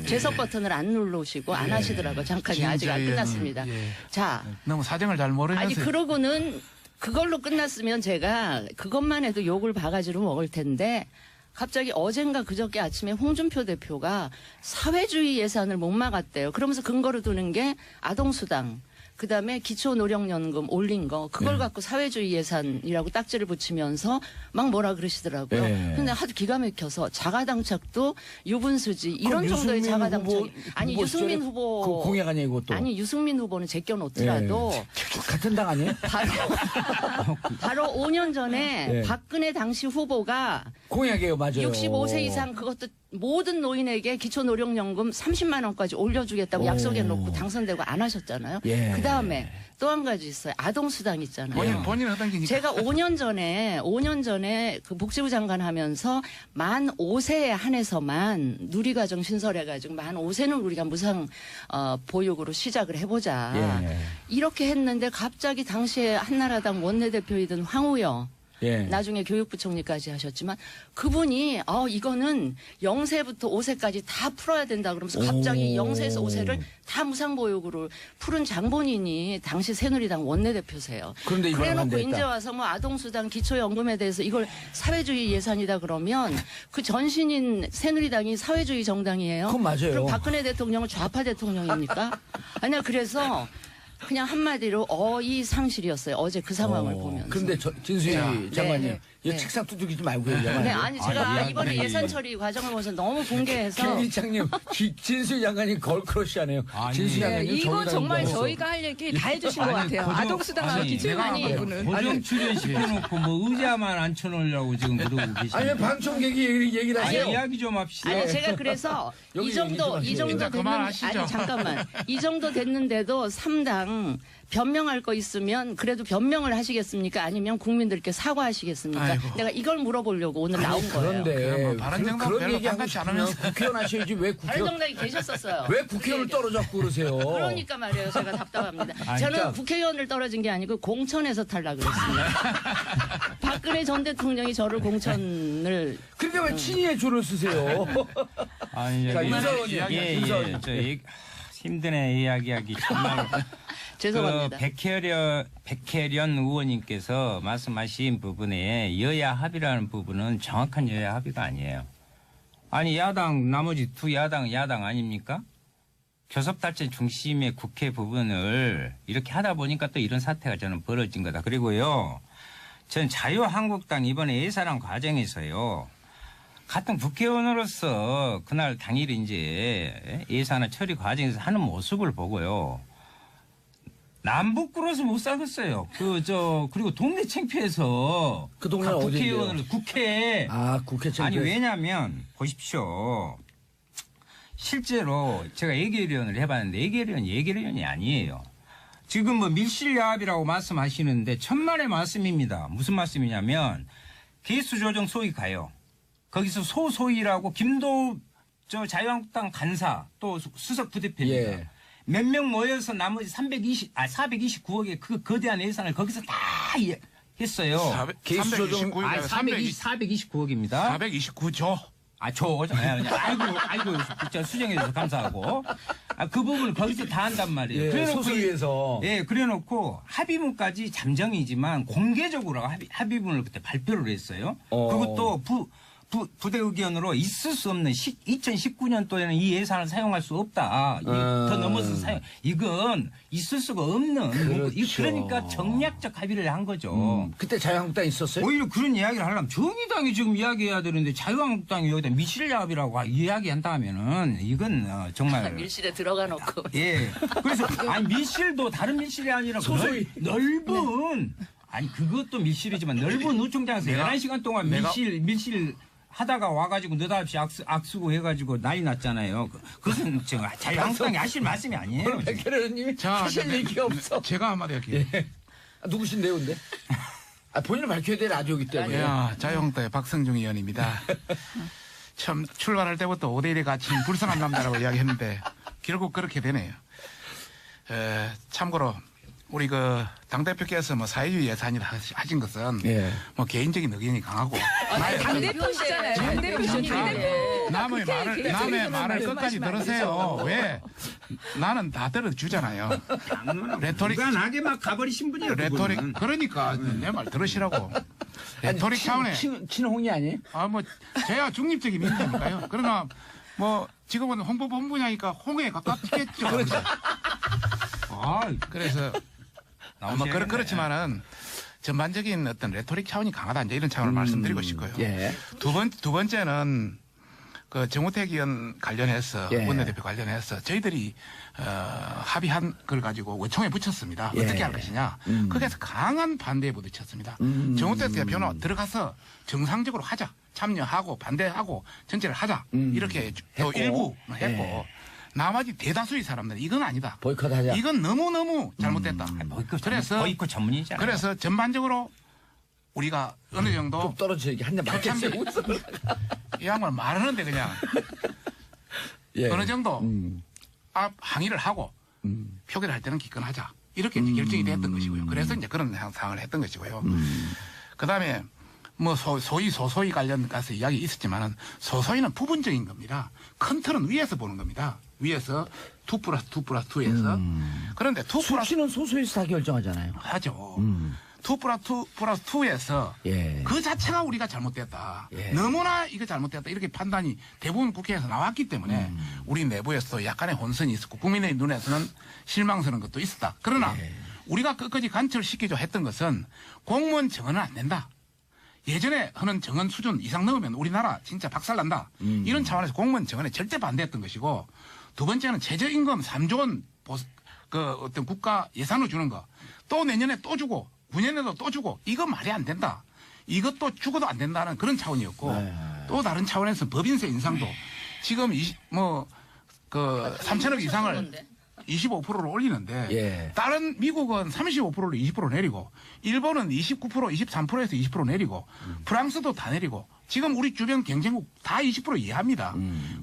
제석 버튼을 안 누르시고 안 하시더라고요. 잠깐이 아직 안 진짜, 끝났습니다. 예. 자, 너무 사정을 잘 모르면서. 아니 그러고는 그걸로 끝났으면 제가 그것만 해도 욕을 바가지로 먹을 텐데 갑자기 어젠가 그저께 아침에 홍준표 대표가 사회주의 예산을 못 막았대요. 그러면서 근거로 두는 게 아동수당, 그다음에 기초노령연금 올린 거 그걸 갖고 사회주의 예산이라고 딱지를 붙이면서 막 뭐라 그러시더라고요. 네. 근데 하도 기가 막혀서 자가당착도 유분수지 이런 그럼 정도의 유승민 자가당착이 아니 후보 유승민 시절에 후보 그 공약 아니에요 이것도. 아니 유승민 후보는 제껴놓더라도 같은 당 아니에요? 바로 5년 전에 네. 박근혜 당시 후보가 공약이에요 맞아요. 65세 이상 그것도 모든 노인에게 기초노령연금 30만 원까지 올려주겠다고 오. 약속해놓고 당선되고 안 하셨잖아요. 예. 그 다음에 또 한 가지 있어요. 아동수당 있잖아요. 본인 하던 게니까. 제가 5년 전에 그 복지부 장관 하면서 만 5세에 한해서만 누리과정 신설해가지고 만 5세는 우리가 무상 보육으로 시작을 해보자. 예. 이렇게 했는데 갑자기 당시에 한나라당 원내대표이던 황우여 예. 나중에 교육부총리까지 하셨지만 그분이 이거는 0세부터 5세까지 다 풀어야 된다 그러면서 갑자기 오. 0세에서 5세를 다 무상보육으로 푸른 장본인이 당시 새누리당 원내대표세요. 그런데 이번엔 안 그래놓고 됐다. 이제 와서 뭐 아동수당 기초연금에 대해서 이걸 사회주의 예산이다 그러면 그 전신인 새누리당이 사회주의 정당이에요. 그건 맞아요. 그럼 박근혜 대통령은 좌파 대통령입니까? 아니야 그래서 그냥 한마디로 어이상실이었어요. 어제 그 상황을 보면서. 근데 진수희 장관님, 네. 이거 네. 책상 두들기지 말고요. 얘기하면 네, 안 돼요. 아니 제가 이번에 예. 예산 처리 과정을 보면서 너무 붕괴해서 김기창님, 진수희 장관님 걸크러시하네요. 아니, 진수희 네, 장관님 이거 정의당 정말 후보로서. 저희가 할 얘기 다 해주신 것 아니, 같아요. 고정- 아동수당하고 아니, 기초연금 내가 부분은. 고정 출연 시켜놓고 뭐 의자만 앉혀놓으려고 지금 그러고 계시는. 아니 방청객이 얘기를 하세요. 이야기 좀 합시다. 아니 제가 그래서 여기 이 정도 얘기 이 좀 정도 하세요. 됐는 그만하시죠. 아니 잠깐만 이 정도 됐는데도 3당 변명할 거 있으면 그래도 변명을 하시겠습니까? 아니면 국민들께 사과하시겠습니까? 아이고. 내가 이걸 물어보려고 오늘 나온 거예요. 그런데 뭐 바른정당 그런 별로 얘기하고 반갑지 싶으면 않으면서. 국회의원 하셔야지 왜 바른정당이 계셨었어요. 왜 국회의원을 떨어졌고 그러세요? 그러니까 말이에요. 제가 답답합니다. 아니, 저는 진짜. 국회의원을 떨어진 게 아니고 공천에서 탈락을 했습니다. 박근혜 전 대통령이 저를 공천을 근데 왜 친이의 조를 쓰세요? 아니, 자, 저기- 윤석열 의원님. 예, 윤석열 예. 의원님. 저 힘드네 이야기하기 정말. 죄송합니다. 백혜련 의원님께서 말씀하신 부분에 여야 합의라는 부분은 정확한 여야 합의가 아니에요. 아니 야당 나머지 두 야당 아닙니까? 교섭단체 중심의 국회 부분을 이렇게 하다 보니까 또 이런 사태가 저는 벌어진 거다. 그리고요. 전 자유한국당 이번에 예산안 과정에서요. 같은 국회의원으로서 그날 당일 이제 예산안 처리 과정에서 하는 모습을 보고요. 남북 꿇어서 못 살겠어요. 그리고 동네 창피해서 그 동네는 국회의원으로 국회에 국회 아니 왜냐면 보십시오. 실제로 제가 예결위원을 해봤는데 예결위원이 아니에요. 지금 뭐 밀실야합이라고 말씀하시는데 천만의 말씀입니다. 무슨 말씀이냐면 개수조정 소위 가요. 거기서 소소위라고 김도우 자유한국당 간사 또 수석 부대표입니다. 예. 몇 명 모여서 나머지 429억의 그 거대한 예산을 거기서 다 했어요. 429억입니다. 429조. 아이고, 진짜 수정해줘서 감사하고. 그 부분을 거기서 다 한단 말이에요. 예, 소수위에서. 예, 그래 놓고 합의문까지 잠정이지만 공개적으로 합의문을 그때 발표를 했어요. 그리고 또 부대 의견으로 있을 수 없는 2019년도에는 이 예산을 사용할 수 없다. 더 넘어서 이건 있을 수가 없는. 그렇죠. 그러니까 정략적 합의를 한 거죠. 그때 자유한국당 있었어요? 오히려 그런 이야기를 하려면 정의당이 지금 이야기해야 되는데 자유한국당이 여기다 밀실야합이라고 이야기한다면은 이건 정말 밀실에 들어가 놓고. 예. 그래서 아니 밀실도 다른 밀실이 아니라 소소위. 넓은 아니 그것도 밀실이지만 넓은 노총장에서 11시간 동안 밀실 하다가 와가지고 느닷없이 악수고 해가지고 난리 났잖아요. 그것은 자유한국당이 하실 말씀이 아니에요. 백혜련님이 하실 얘기가 없어. 제가 한마디 할게요. 누구신데요, 근데? 본인을 밝혀야 될 라디오이기 때문에. 자유한국당의 박성중 의원입니다. 참 출발할 때부터 5대1에 갇힌 불쌍한 남자라고 이야기했는데 결국 그렇게 되네요. 참고로 우리 당대표께서 사회주의 예산이라 하신 것은 뭐 개인적인 의견이 강하고 당대표시잖아요. 당대표. 남의 말을 끝까지 들으세요. 왜? 나는 다 들어주잖아요. 레토릭. 무관하게 막 가버리신 분이에요. 레토릭. 그러니까 내 말 들으시라고. 레토릭 차원에. 친홍이 아니에요? 제가 중립적인 민주니까요. 그러나 지금은 홍보본부냐니까 홍에 가깝겠죠. 그래서 그렇지만은 전반적인 어떤 레토릭 차원이 강하다 이제 이런 차원을 말씀드리고 싶고요. 두 번째는 정우택 의원 관련해서 원내대표 관련해서 저희들이 합의한 걸 가지고 원총에 붙였습니다. 어떻게 할 것이냐. 거기에서 강한 반대에 부딪혔습니다. 정우택 대표는 들어가서 정상적으로 하자. 참여하고 반대하고 전체를 하자. 이렇게 또 일부 했고 나머지 대다수의 사람들은 이건 아니다. 보이콧하자. 이건 너무너무 잘못됐다. 보이콧 전문이잖아요. 그래서 전반적으로 우리가 어느 정도 뚝 떨어져 얘기 한대 맞겠어요. 이 양반 말하는데 그냥 어느 정도 항의를 하고 표결을 할 때는 기권하자. 이렇게 이제 결정이 됐던 것이고요. 그래서 이제 그런 상황을 했던 것이고요. 그다음에 소소위 관련 가서 이야기 있었지만은 소소위는 부분적인 겁니다. 큰 틀은 위에서 보는 겁니다. 위에서 2+2+2에서 그런데 2+2는 수치는 소수에서 다 결정하잖아요. 하죠. 2+2+2에서 그 자체가 우리가 잘못됐다. 너무나 이거 잘못됐다. 이렇게 판단이 대부분 국회에서 나왔기 때문에 우리 내부에서도 약간의 혼선이 있었고 국민의 눈에서는 실망스러운 것도 있었다. 그러나 우리가 끝까지 관철시키려 했던 것은 공무원 정원은 안 된다. 예전에 하는 정원 수준 이상 넘으면 우리나라 진짜 박살난다. 이런 차원에서 공무원 정원에 절대 반대했던 것이고 두 번째는 최저임금 3조 원 어떤 국가 예산으로 주는 거 또 내년에 또 주고 9년에도 또 주고 이거 말이 안 된다. 이것도 죽어도 안 된다는 그런 차원이었고 또 다른 차원에서 법인세 인상도 지금 3천억 이상을 25%로 올리는데 다른 미국은 35%로 20% 내리고 일본은 29%, 23%에서 20% 내리고 프랑스도 다 내리고 지금 우리 주변 경쟁국 다 20% 이하입니다.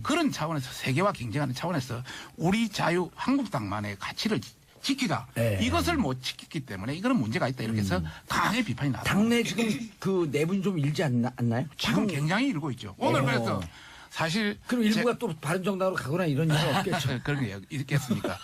그런 차원에서 세계와 경쟁하는 차원에서 우리 한국당만의 가치를 지키자. 이것을 못 지켰기 때문에 이거는 문제가 있다. 이렇게 해서 강하게 비판이 나왔습니다. 당내 지금 그 내분 좀 일지 않나요? 지금 굉장히 일고 있죠. 오늘 그래서 사실 그럼 일부가 또 바른정당으로 가거나 이런 일은 없겠죠. 그런 게 있겠습니까?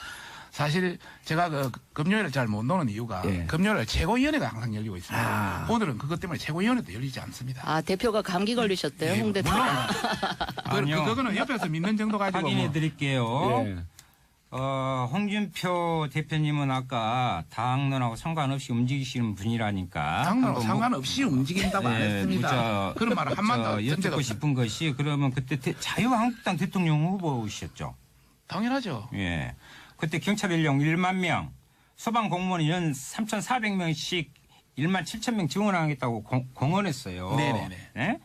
사실 제가 그 금요일을 잘 못 노는 이유가 예. 금요일 최고위원회가 항상 열리고 있습니다. 오늘은 그것 때문에 최고위원회도 열리지 않습니다. 아, 대표가 감기 걸리셨대요, 예, 홍 대표. 물론 아니요. 그거는 옆에서 믿는 정도 가지고 확인해 뭐. 드릴게요. 예. 홍준표 대표님은 아까 당론하고 상관없이 움직이시는 분이라니까. 당론하고 한번 상관없이 움직인다고 안 했습니다. 그런 말을 한마디도 여쭙고 싶은 것이 그러면 그때 자유한국당 대통령 후보셨죠? 당연하죠. 예. 그때 경찰 인력 1만 명, 소방 공무원 연 3,400명씩 1만 7천 명 지원하겠다고 공언했어요. 네네네. 예?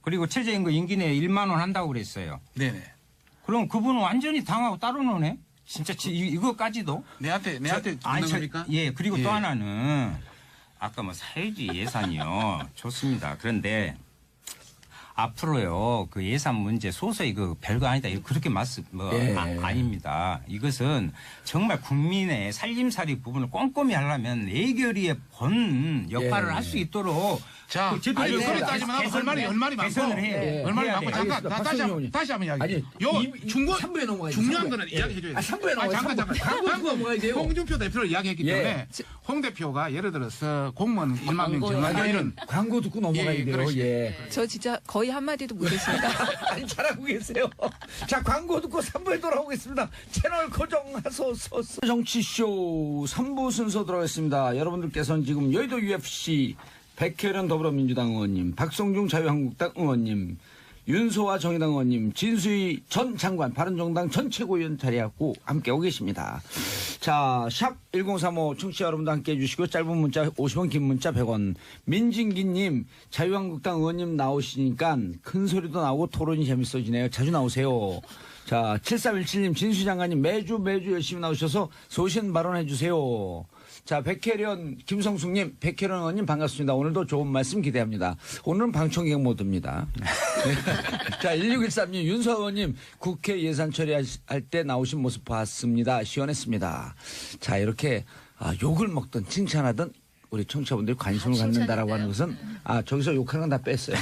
그리고 최저임금 임기 내에 1만 원 한다고 그랬어요. 네네. 그럼 그분은 완전히 당하고 따로 노네? 진짜 이거까지도? 내한테 아니, 묻는 겁니까? 예, 그리고 예. 또 하나는 아까 뭐 사회주의 예산이요. 좋습니다. 그런데 앞으로요, 그 예산 문제 소소히 그 별거 아니다. 이거 그렇게 예. 아닙니다. 이것은 정말 국민의 살림살이 부분을 꼼꼼히 하려면 예결위의 본 역할을 예. 할 수 있도록 자, 그 제도를 아니, 소리 개선- 따지면 할 말이 많고. 개선을 해야 예. 돼. 얼마나 해야 많고 돼. 잠깐 알겠습니다. 다시 박성용 한번 다시 한번 이야기. 아니, 요 중고 3부에 넘어가야죠. 중요한 3부에. 거는 이야기해 줘야 돼. 3부에 넘어가요. 잠깐. 광고 넘어가야 돼요. 홍준표 대표를 이야기했기 예. 때문에 홍 대표가 예를 들어서 공무원 1만 명 정하자 이런 광고 듣고 넘어가야 예, 돼요. 그러시죠. 예. 저 진짜 거의 한마디도 못했습니다. 아니, 잘하고 계세요. 자, 광고 듣고 3부에 돌아오겠습니다. 채널 고정하소서. 정치쇼 3부 순서 들어가겠습니다. 여러분들께서는 지금 여의도 UFC 백혜련 더불어민주당 의원님, 박성중 자유한국당 의원님, 윤소아 정의당 의원님, 진수희 전 장관 바른정당 전 최고위원 자리하고 함께하고 계십니다. 자, 샵 1035 청취자 여러분도 함께해 주시고 짧은 문자 50원, 긴 문자 100원. 민진기님, 자유한국당 의원님 나오시니까 큰 소리도 나오고 토론이 재밌어지네요. 자주 나오세요. 자, 7317님, 진수 장관님 매주 열심히 나오셔서 소신 발언해 주세요. 자, 백혜련, 김성숙님, 백혜련 의원님 반갑습니다. 오늘도 좋은 말씀 기대합니다. 오늘은 방청객 모드입니다. 자, 1613님, 윤서 의원님, 국회 예산 처리할 때 나오신 모습 봤습니다. 시원했습니다. 자, 이렇게 욕을 먹든 칭찬하든 우리 청취자분들이 관심을 갖는다라고 하는 것은 저기서 욕하는 건 다 뺐어요.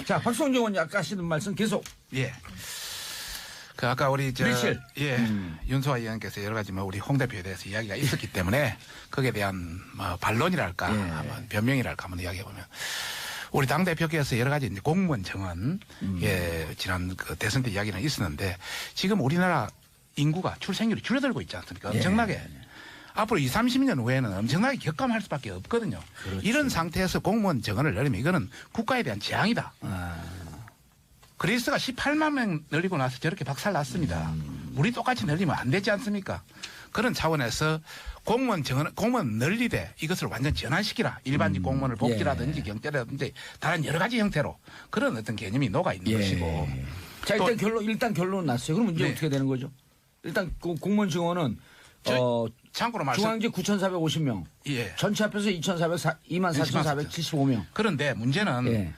자, 박성중 의원님 아까 하시는 말씀 계속. 예. 그 아까 우리 밀실. 윤소아 의원께서 여러 가지 우리 홍 대표에 대해서 이야기가 있었기 때문에 거기에 대한 반론이랄까 한번 변명이랄까 한번 이야기해 보면 우리 당 대표께서 여러 가지 이제 공무원 정원 지난 그 대선 때 이야기는 있었는데 지금 우리나라 인구가 출생률이 줄어들고 있지 않습니까? 엄청나게. 앞으로 20, 30년 후에는 엄청나게 격감할 수밖에 없거든요. 그렇지. 이런 상태에서 공무원 정원을 늘리면 이거는 국가에 대한 재앙이다. 그리스가 18만 명 늘리고 나서 저렇게 박살 났습니다. 우리 똑같이 늘리면 안 되지 않습니까? 그런 차원에서 공무원 늘리되 이것을 완전 전환시키라. 일반직 공무원을 복지라든지 경제라든지 다른 여러 가지 형태로 그런 어떤 개념이 녹아 있는 것이고. 자, 일단 결론 났어요. 그럼 이제 네. 어떻게 되는 거죠? 일단 그 공무원 증원은 참고로 말씀. 중앙직 9,450명. 예. 전체 합해서 24,475명. 그런데 문제는 예.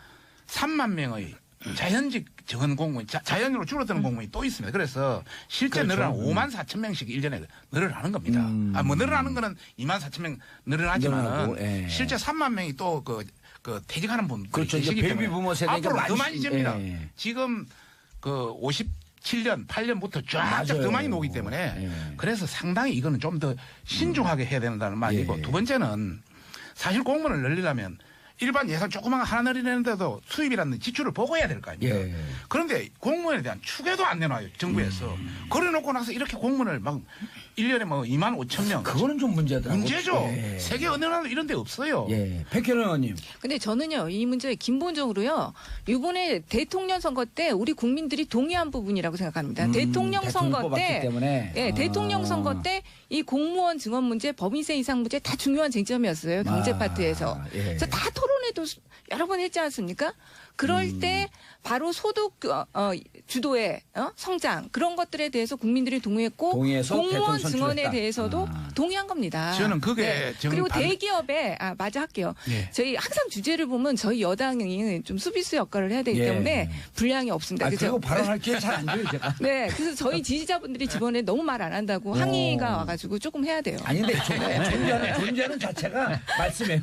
3만 명의 자연직 정원 공무원, 자연으로 줄어드는 공무원이 또 있습니다. 그래서 실제 그렇죠. 늘어나는 5만 4천 명씩 1년에 늘어나는 겁니다. 늘어나는 거는 2만 4천 명 늘어나지만 늘어나고, 예. 실제 3만 명이 또 그 퇴직하는 분들이 그렇죠. 이제 계시기 베이비 때문에 부모 세대니까 앞으로 더 많이 많이 잽니다. 예. 지금 그 57년, 8년부터 쫙쫙 맞아요. 더 많이 나오기 때문에 예. 그래서 상당히 이거는 좀 더 신중하게 해야 된다는 말이고 예. 두 번째는 사실 공무원을 늘리려면 일반 예산 조그만 거 하나 늘리는데도 수입이라는 지출을 보고 해야 될 거 아닙니까? 예. 그런데 공무원에 대한 추계도 안 내놔요, 정부에서. 그래 놓고 나서 이렇게 공무원을 막 1년에 2만 5천 명. 그거는 좀 문제다. 문제죠. 예. 세계 어느 나라도 이런 데 없어요. 예. 백혜련 의원님. 근데 저는요, 이 문제 근본적으로요, 이번에 대통령 선거 때 우리 국민들이 동의한 부분이라고 생각합니다. 대통령 선거 뽑았기 때, 때문에. 대통령 선거 때 이 공무원 증원 문제, 법인세 인상 문제 다 중요한 쟁점이었어요. 경제 파트에서. 예. 그래서 다 토론회도 여러 번 했지 않습니까? 그럴 때 바로 소득 주도의 성장 그런 것들에 대해서 국민들이 동의했고 동의해서 공무원 대통령 증원에 선출했다. 대해서도 동의한 겁니다. 저는 그게 그리고 대기업에 맞아 할게요. 예. 저희 항상 주제를 보면 저희 여당이 좀 수비수 역할을 해야 되기 예. 때문에 분량이 없습니다. 그죠? 그리고 발언할 기회 잘 안 줘요, 제가. 네, 그래서 저희 지지자분들이 이번에 너무 말 안 한다고 항의가 와가지고 조금 해야 돼요. 아니, 근데 존재하는 자체가 말씀해요.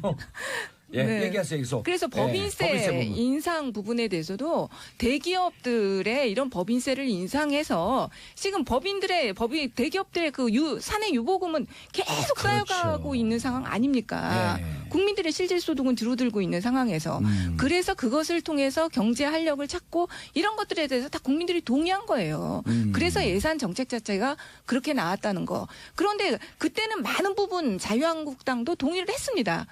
예, 네. 얘기하세요. 그래서 법인세 부분. 인상 부분에 대해서도 대기업들의 이런 법인세를 인상해서 지금 대기업들의 그 사내 유보금은 계속 그렇죠. 쌓여가고 있는 상황 아닙니까? 네. 국민들의 실질 소득은 줄어들고 있는 상황에서 그래서 그것을 통해서 경제 활력을 찾고 이런 것들에 대해서 다 국민들이 동의한 거예요. 그래서 예산 정책 자체가 그렇게 나왔다는 거. 그런데 그때는 많은 부분 자유한국당도 동의를 했습니다.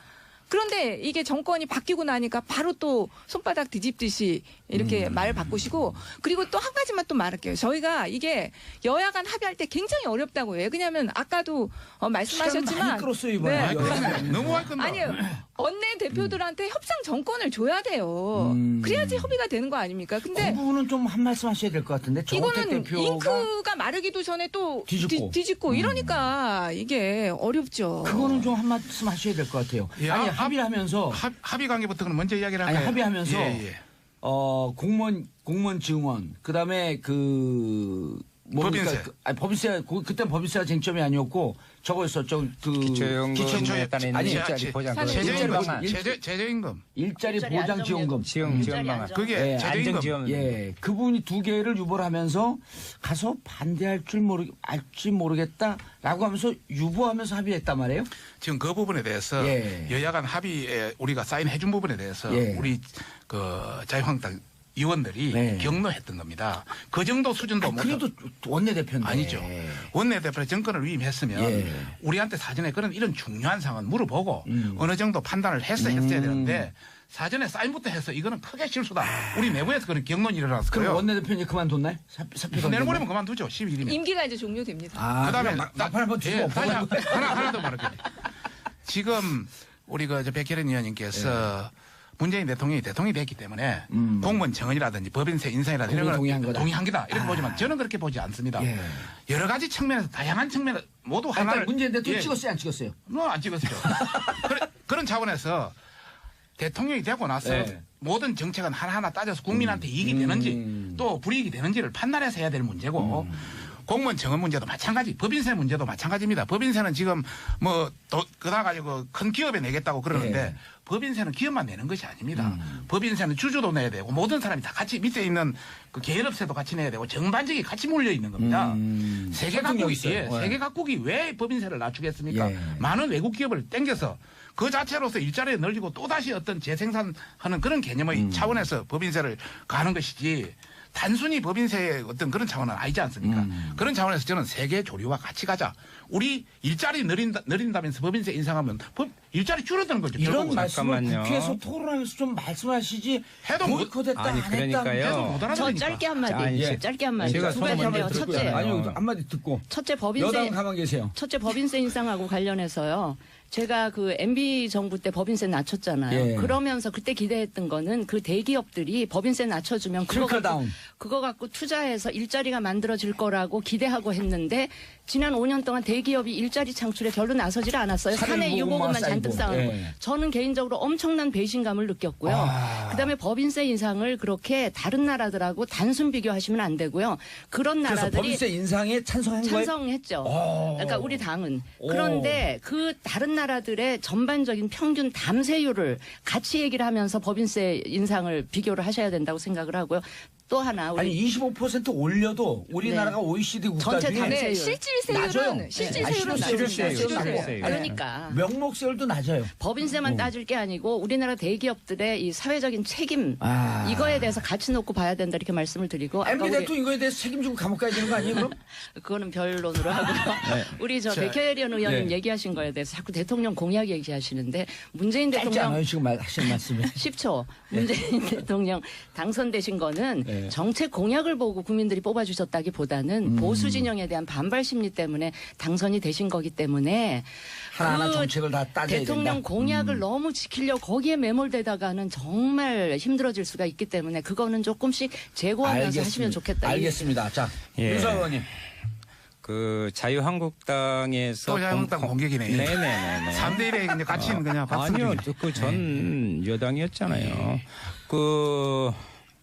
그런데 이게 정권이 바뀌고 나니까 바로 또 손바닥 뒤집듯이 이렇게 말을 바꾸시고 그리고 또 한 가지만 또 말할게요. 저희가 이게 여야 간 합의할 때 굉장히 어렵다고 해요. 왜냐하면 아까도 말씀하셨지만 시간 많이 끌었어요, 이번에. 많이 끌었네. 너무 많이 끈다. 아니요. 원내 대표들한테 협상 정권을 줘야 돼요. 그래야지 협의가 되는 거 아닙니까? 근데 그 부분은 좀 한 말씀 하셔야 될 것 같은데. 정호택 이거는 대표가 잉크가 마르기도 전에 또 뒤집고. 이러니까 이게 어렵죠. 그거는 좀 한 말씀 하셔야 될 것 같아요. 예, 아니 합의를 하면서 합의 관계부터는 먼저 이야기를 아니 할까요? 합의하면서 예. 공무원 증원 그다음에 법인세. 법인세 그때 법인세가 쟁점이 아니었고 저거였었죠. 기초연금에 따른 아니, 일자리 보장 최저임금. 일자리 최저임금. 일자리 보장 지원금. 지원 방안. 그게 예, 최저임금. 안정지원. 예, 그 부분이 두 개를 유보를 하면서 가서 반대할 줄 알지 모르겠다라고 하면서 유보하면서 합의했단 말이에요. 지금 그 부분에 대해서 예. 여야 간 합의에 우리가 사인해 준 부분에 대해서 예. 우리 자유한국당 의원들이 네. 격노했던 겁니다. 그 정도 수준도 못. 그래도 원내대표인데. 아니죠. 원내대표 정권을 위임했으면 예. 우리한테 사전에 이런 중요한 상황은 물어보고 어느 정도 판단을 했어야 되는데 사전에 사인부터 해서 이거는 크게 실수다. 우리 내부에서 그런 경론이 그럼 일어났어요. 원내대표님 그만뒀나요? 사표 내일모레면 그만두죠. 12일이면. 임기가 이제 종료됩니다. 그다음에 나팔 한번 예, 주고 하나 더 말할게요. 지금 우리 백혜련 의원님께서 문재인 대통령이 됐기 때문에 공무원 정원이라든지 법인세 인상이라든지 이런 동의한 거다. 동의한 기다 이렇게 보지만 저는 그렇게 보지 않습니다. 예. 여러 가지 측면에서 다양한 측면에서 모두 일단 하나를 문재인 대통령 예, 찍었어요, 안 찍었어요? 안 찍었죠. 그런 차원에서 대통령이 되고 나서 예. 모든 정책은 하나하나 따져서 국민한테 이익이 되는지 또 불이익이 되는지를 판단해서 해야 될 문제고 공무원 정원 문제도 마찬가지, 법인세 문제도 마찬가지입니다. 법인세는 지금 그다 가지고 큰 기업에 내겠다고 그러는데 예. 법인세는 기업만 내는 것이 아닙니다. 법인세는 주주도 내야 되고 모든 사람이 다 같이 밑에 있는 그 계열업체도 같이 내야 되고 전반적이 같이 몰려 있는 겁니다. 세계 설득력 각국이 있어요. 예. 세계 각국이 왜 법인세를 낮추겠습니까? 예. 많은 외국 기업을 땡겨서 그 자체로서 일자리를 늘리고 또다시 어떤 재생산하는 그런 개념의 차원에서 법인세를 가는 것이지 단순히 법인세의 어떤 그런 차원은 아니지 않습니까? 그런 차원에서 저는 세계 조류와 같이 가자. 우리 일자리 늘린다면서 법인세 인상하면 일자리 줄어드는 거죠. 이런 결국은. 말씀을 잠깐만요. 국회에서 토론하면서 좀 말씀하시지. 해도 못- 보이콧했다 아니, 안 그러니까요. 했다. 계속 못 저 알아들으니까. 짧게 한마디, 아니, 예. 짧게 한마디. 제가 두 소문 가지인데요. 한번 첫째, 듣고요. 아니 한마디 듣고 첫째 여당 법인세, 가만 계세요. 첫째 법인세 인상하고 관련해서요. 제가 그 MB 정부 때 법인세 낮췄잖아요. 예. 그러면서 그때 기대했던 거는 그 대기업들이 법인세 낮춰주면 트리클다운. 그거 갖고 투자해서 일자리가 만들어질 거라고 기대하고 했는데 지난 5년 동안 대기업이 일자리 창출에 별로 나서질 않았어요. 사내 사내 유보금만 유보금만 잔뜩 쌓이고. 쌓아놓고. 예. 저는 개인적으로 엄청난 배신감을 느꼈고요. 그다음에 법인세 인상을 그렇게 다른 나라들하고 단순 비교하시면 안 되고요. 그런 그래서 나라들이 법인세 인상에 찬성한 거예요? 찬성했죠. 그러니까 우리 당은. 그런데 그 다른 나라들의 전반적인 평균 담세율을 같이 얘기를 하면서 법인세 인상을 비교를 하셔야 된다고 생각을 하고요. 또 하나 우리 아니 25% 올려도 우리나라가 OECD 국가 전체 중에 담세- 네, 실질세율은 낮아요. 실질세율은 실질세율, 낮습니다. 실질세율. 그러니까 명목세율도 낮아요. 법인세만 따질 게 아니고 우리나라 대기업들의 이 사회적인 책임 이거에 대해서 같이 놓고 봐야 된다 이렇게 말씀을 드리고 아까 MB 우리 대통령 이거에 대해서 책임지고 감옥 가야 되는 거 아니에요 그럼? 그거는 별론으로 하고요. 우리 백혜련 의원님 네. 얘기하신 거에 대해서 자꾸 대통령 공약 얘기하시는데 문재인 짧지 대통령 않아요 지금 하신 말씀이. 10초. 문재인 대통령 당선되신 거는 네. 정책 공약을 보고 국민들이 뽑아주셨다기보다는 보수 진영에 대한 반발 심리 때문에 당선이 되신 거기 때문에 하나하나 그 정책을 다 따져야 대통령 된다. 공약을 너무 지키려고 거기에 매몰되다가는 정말 힘들어질 수가 있기 때문에 그거는 조금씩 제고하면서 하시면 좋겠다. 알겠습니다. 자, 예. 윤석 의원님. 그 자유한국당에서 또 자유한국당 공격이네. 네네네. 3대1에 이제 같이 그냥 박수. 아니요, 그 전 여당이었잖아요. 그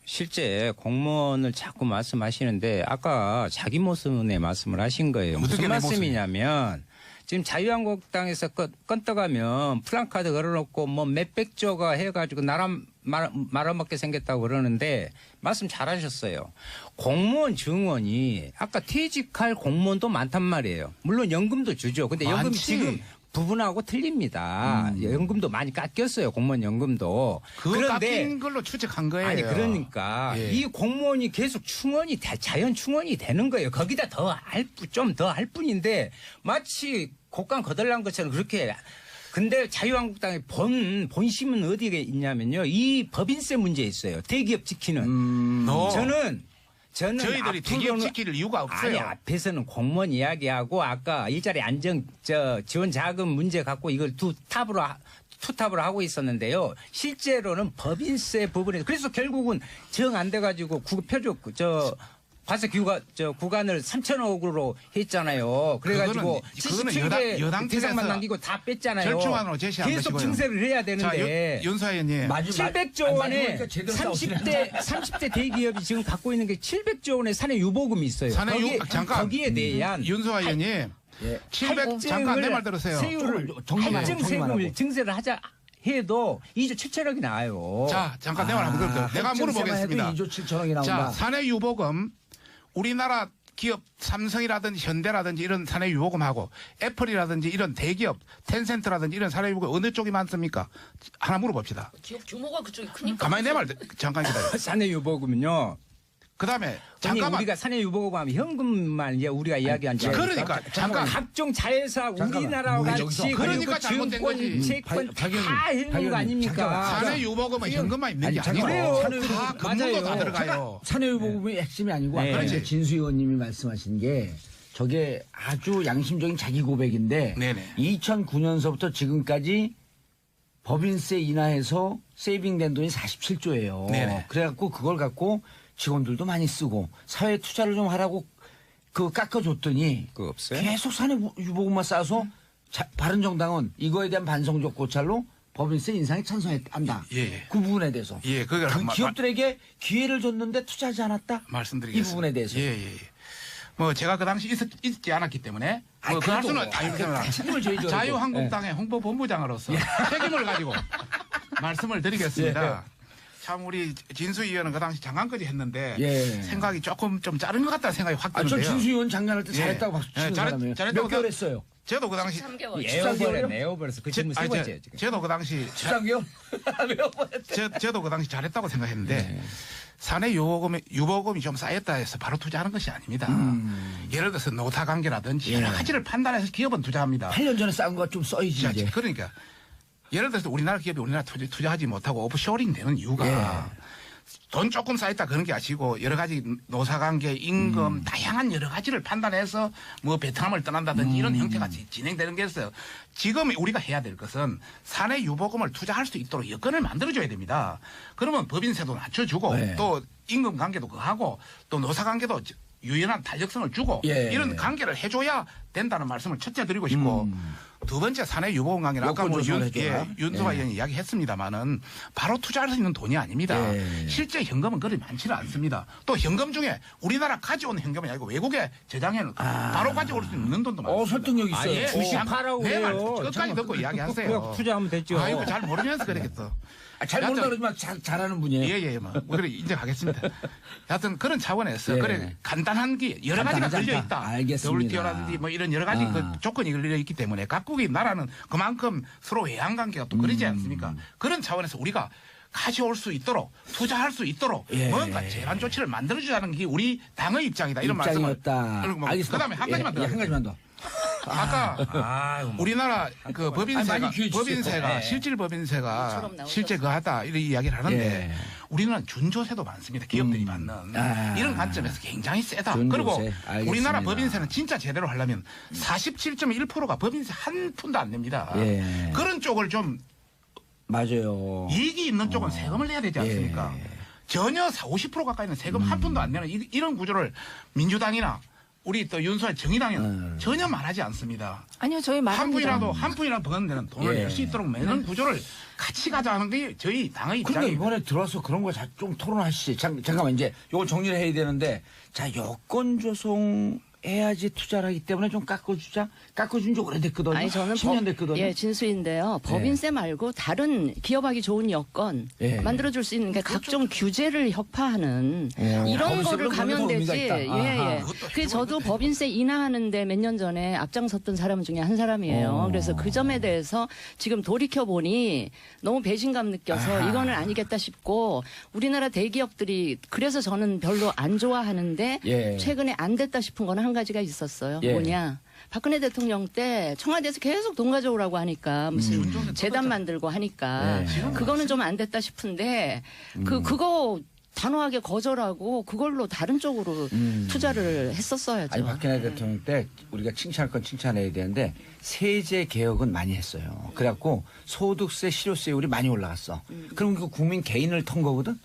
실제 공무원을 자꾸 말씀하시는데 아까 자기 모순의 말씀을 하신 거예요. 어떻게 무슨 내 모습이에요? 말씀이냐면 지금 자유한국당에서 건떠가면 플랜카드 걸어놓고 뭐 몇백조가 해가지고 나라 말아먹게 생겼다고 그러는데 말씀 잘하셨어요. 공무원 증원이 아까 퇴직할 공무원도 많단 말이에요. 물론 연금도 주죠. 근데 연금이 많지. 지금 부분하고 틀립니다. 연금도 많이 깎였어요. 공무원 연금도. 그거 깎인 걸로 추측한 거예요. 아니 그러니까 예. 이 공무원이 계속 충원이 자연 충원이 되는 거예요. 거기다 좀 더 할 뿐인데 마치 곡간 거덜난 것처럼 그렇게. 근데 자유한국당의 본심은 어디에 있냐면요. 이 법인세 문제에 있어요. 대기업 지키는. 저는 저희들이 대기업 앞으로는- 지킬 이유가 없어요. 아니 앞에서는 공무원 이야기하고 아까 일자리 안정 지원 자금 문제 갖고 이걸 투탑으로 하고 있었는데요. 실제로는 법인세 부분에 그래서 결국은 정 안 돼가지고 표적 과세 구간을 3천억으로 했잖아요. 그래가지고 그거는 77개 여당 대상만 측에서 남기고 다 뺐잖아요. 절충안으로 제시한 계속 것이고요. 증세를 해야 자, 되는데. 윤수아 의원님. 700조 원에 30대 대기업이 지금 갖고 있는 게 700조 원의 사내 유보금이 있어요. 거기에 대한 윤수아 의원님. 700 잠깐 내 말 들으세요. 할증 세금을 증세를 하자 해도 2조 7천억이 나와요. 자, 잠깐 내 말 한번 들을게요. 내가 물어보겠습니다. 2조 7천억이 나온다. 자, 사내 유보금 우리나라 기업 삼성이라든지 현대라든지 이런 사내 유보금하고 애플이라든지 이런 대기업 텐센트라든지 이런 사내 유보금 어느 쪽이 많습니까? 하나 물어봅시다. 기업 규모가 그쪽이 크니까. 가만히 내 말 잠깐 기다려. 사내 유보금은요. 그다음에 잠깐만 잠깐만. 우리가 사내 유보금 하면 현금만 이제 우리가 이야기한 줄 그러니까 잠깐. 각종 자회사 우리나라와 같이 그러니까 잘못된 거지. 채권 다 해놓은 거 아닙니까? 사내 유보금은 현금만 있는 게 아니, 아니고 잠깐만. 다 금융도 다 들어가요. 사내유보금이 핵심이 아니고 네. 아까 그렇지. 진수 의원님이 말씀하신 게 저게 아주 양심적인 자기 고백인데 네네. 2009년서부터 지금까지 법인세 인하해서 세이빙된 돈이 47조예요. 네네. 그래갖고 그걸 갖고 직원들도 많이 쓰고 사회 투자를 좀 하라고 그 깎아줬더니 그거 없어요? 계속 사내유보금만 쌓아서 바른정당은 이거에 대한 반성적 고찰로 법인세 인상에 찬성한다. 예. 그 부분에 대해서. 예, 그걸 그 기업들에게 기회를 줬는데 투자하지 않았다. 말씀드리겠습니다. 이 부분에 대해서. 예. 뭐 제가 그 당시 있지 않았기 때문에 뭐 그 그래도 말씀은 아니 책임을 져야죠. 자유한국당의 홍보본부장으로서 책임을 가지고 말씀을 드리겠습니다. 참 우리 진수 의원은 그 당시 장관까지 했는데 예. 생각이 조금 좀 자른 것 같다는 생각이 확 아, 저 드는데요. 진수 의원 장난할 때 예. 잘했다고 박수 치는 예, 사람이에요. 잘했다고 몇 개월 했어요? 저도 그 당시 3개월. 에어버렸어. 그 질문 세 번째예요 지금. 저도 그 당시 13개월? 저도 그 당시 잘했다고 생각했는데 사내 유보금이 좀 쌓였다 해서 바로 투자하는 것이 아닙니다. 예를 들어서 노사 관계라든지 여러 가지를 판단해서 기업은 투자합니다. 8년 전에 쌓은 거 좀 써야지 자, 이제. 그러니까 예를 들어서 우리나라 기업이 우리나라 투자하지 못하고 오프쇼링 되는 이유가 돈 조금 쌓였다 그런 게 아니고 여러 가지 노사관계, 임금 다양한 여러 가지를 판단해서 뭐 베트남을 떠난다든지 이런 형태가 진행되는 게 있어요. 지금 우리가 해야 될 것은 사내 유보금을 투자할 수 있도록 여건을 만들어줘야 됩니다. 그러면 법인세도 낮춰주고 네. 또 임금 관계도 그하고 또 노사관계도 유연한 탄력성을 주고 예. 이런 관계를 해줘야 된다는 말씀을 첫째 드리고 싶고 두 번째 사내 유보금 관계는 아까 뭐 여건 조성을 해줘라. 윤소아 예. 의원이 이야기했습니다만은 바로 투자할 수 있는 돈이 아닙니다. 예. 실제 현금은 그리 많지는 않습니다. 또 현금 중에 우리나라 가져온 현금이 아니고 외국에 저장해놓은 바로 가져올 수 있는 돈도 많습니다. 설득력 있어요. 예. 주식하라고 내 말 해요. 끝까지 듣고 이야기하세요. 그냥 투자하면 됐죠. 아이고 잘 모르면서 그러겠어. 잘 모른다 여하튼 그러지만 잘하는 분이에요. 예예 뭐 그래 인정하겠습니다. 여하튼 그런 차원에서 예. 그래 간단한 게 여러 가지가 간단하지 걸려 않다. 있다. 알겠습니다. WTO라든지 뭐 이런 여러 가지 그 조건이 걸려 있기 때문에 각국의 나라는 그만큼 서로 외환 관계가 또 그러지 않습니까? 그런 차원에서 우리가 가져올 수 있도록 투자할 수 있도록 예. 뭔가 제한 조치를 만들어주자는 게 우리 당의 입장이다. 이런 말씀을 입장이었다. 그리고 뭐 알겠습니다. 그다음에 한 가지만 더. 한 가지만 더. 아까 우리나라 그 법인세가 많이 기회 주세요. 법인세가 예. 실질 법인세가 처럼 나오셨어요. 실제 그하다 이런 이야기를 하는데 예. 우리는 준조세도 많습니다. 기업들이 받는 이런 관점에서 굉장히 세다. 준조세. 그리고 알겠습니다. 우리나라 법인세는 진짜 제대로 하려면 47.1%가 법인세 한 푼도 안 냅니다. 예. 그런 쪽을 좀 맞아요. 이익이 있는 쪽은 세금을 내야 되지 않습니까? 전혀 50% 가까이는 세금 한 푼도 안 내는 이런 구조를 민주당이나 우리 또 윤소아 정의당은 전혀 말하지 않습니다. 아니요, 저희 말합니다. 한 푼이라도 버는 데는 돈을 예. 낼 수 있도록 매는 구조를 같이 가자는 게 저희 당의 그러니까 입장입니다. 이번에 들어와서 그런 거 좀 토론하시지. 잠깐만 이제 요거 정리를 해야 되는데 자 여권 조성에 해야지 투자를 하기 때문에 좀 깎아주자. 깎아준 지 오래됐거든요. 아니 저는 10년 됐거든요. 예, 진수인데요. 법인세 말고 다른 기업하기 좋은 여건 예. 만들어줄 수 있는 게 각종 규제를 협파하는 이런 법인세로 거를 가면 그런 되지. 의미가 있다. 예, 예. 아하. 그 저도 법인세 인하하는데 몇 년 전에 앞장섰던 사람 중에 한 사람이에요. 그래서 그 점에 대해서 지금 돌이켜 보니 너무 배신감 느껴서 이거는 아니겠다 싶고 우리나라 대기업들이 그래서 저는 별로 안 좋아하는데 예. 최근에 안 됐다 싶은 거는 한 가지가 있었어요. 예. 뭐냐? 박근혜 대통령 때 청와대에서 계속 돈 가져오라고 하니까 무슨 재단 만들고 하니까 네. 그거는 좀 안 됐다 싶은데 그거 단호하게 거절하고 그걸로 다른 쪽으로 투자를 했었어야죠. 아니 박근혜 대통령 때 우리가 칭찬할 건 칭찬해야 되는데 세제 개혁은 많이 했어요. 그래갖고 소득세, 실효세율이 많이 올라갔어. 그럼 그 국민 개인을 턴 거거든.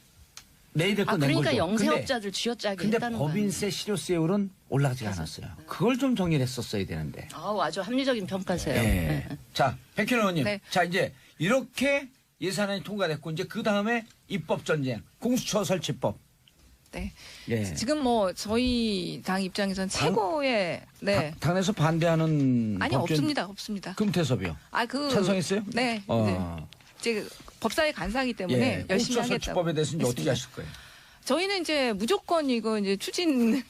내일 거 낸 그러니까 거죠. 영세업자들 쥐어짜기 근데 했다는 거예요. 법인세, 실효세율은 올라가지가 않았어요. 그걸 좀 정리를 했었어야 되는데. 아주 합리적인 평가세요. 예. 네. 자, 백현 의원님. 네. 자, 이제 이렇게 예산안이 통과됐고 이제 그 다음에 입법 전쟁, 공수처 설치법. 네. 예. 지금 뭐 저희 당 입장에서는 최고의 네. 당에서 반대하는 아니 법조인 없습니다. 금태섭이요. 그 찬성했어요? 네. 이제 법사위 간사이기 때문에 예. 열심히 공수처 하겠다고. 설치법에 대해서는 이제 어떻게 했습니다. 하실 거예요? 저희는 이제 무조건 이거 이제 추진해야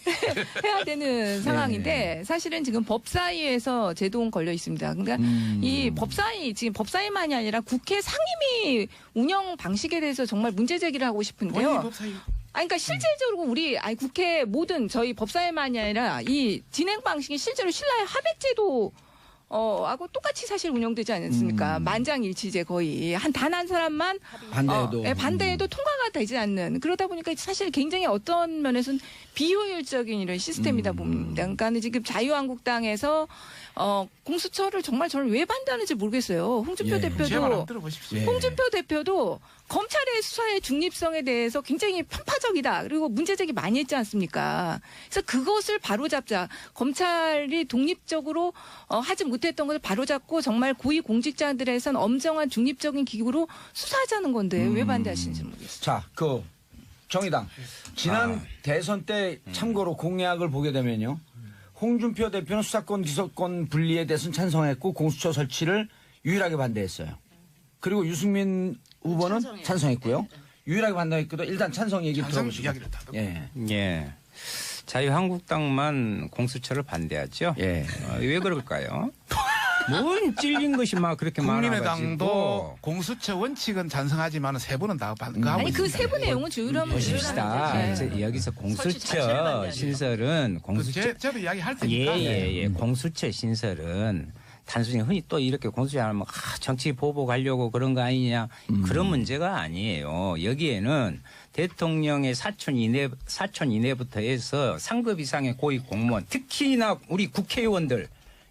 되는 상황인데 사실은 지금 법사위에서 제동 걸려 있습니다. 그러니까 이 법사위 지금 법사위만이 아니라 국회 상임위 운영 방식에 대해서 정말 문제 제기를 하고 싶은데요. 그러니까 실질적으로 우리 국회 모든 저희 법사위만이 아니라 이 진행 방식이 실제로 신라의 하백제도 하고 똑같이 사실 운영되지 않습니까? 만장일치제 거의 단 한 사람만 반대해도. 반대해도 통과가 되지 않는 그러다 보니까 사실 굉장히 어떤 면에서는 비효율적인 이런 시스템이다 봅니다. 그러니까 지금 자유한국당에서 공수처를 정말 저는 왜 반대하는지 모르겠어요. 홍준표 예. 제 말 대표도 한번 들어보십시오. 예. 홍준표 대표도 검찰의 수사의 중립성에 대해서 굉장히 편파적이다. 그리고 문제 제기 많이 했지 않습니까? 그래서 그것을 바로잡자. 검찰이 독립적으로 하지 못했던 것을 바로잡고 정말 고위 공직자들에선 엄정한 중립적인 기구로 수사하자는 건데 왜 반대하시는지 모르겠어요. 자, 그 정의당 지난 대선 때 참고로 공약을 보게 되면요. 홍준표 대표는 수사권 기소권 분리에 대해서는 찬성했고 공수처 설치를 유일하게 반대했어요. 그리고 유승민 후보는 찬성했고요. 유일하게 반대했거든. 일단 찬성 얘기 찬성 들어보시고. 이야기를 다 듣고. 예. 예. 자유한국당만 공수처를 반대하죠. 예. 왜 그럴까요? 뭔 찔린 것이 막 그렇게 국민의당도 많아가지고. 공수처 원칙은 찬성하지만 세 분은 다 반대하고 아니 그 있습니다. 세 분 내용은 조율하면 보십시다. 네. 그래서 여기서 설치 자체를 반대하죠. 공수처 신설은 공수처 저도 이야기할 테니까. 예. 공수처 신설은 단순히 흔히 또 이렇게 공수처 하면 정치 보복하려고 그런 거 아니냐 그런 문제가 아니에요. 여기에는 대통령의 사촌 이내부터 해서 상급 이상의 고위 공무원 특히나 우리 국회의원들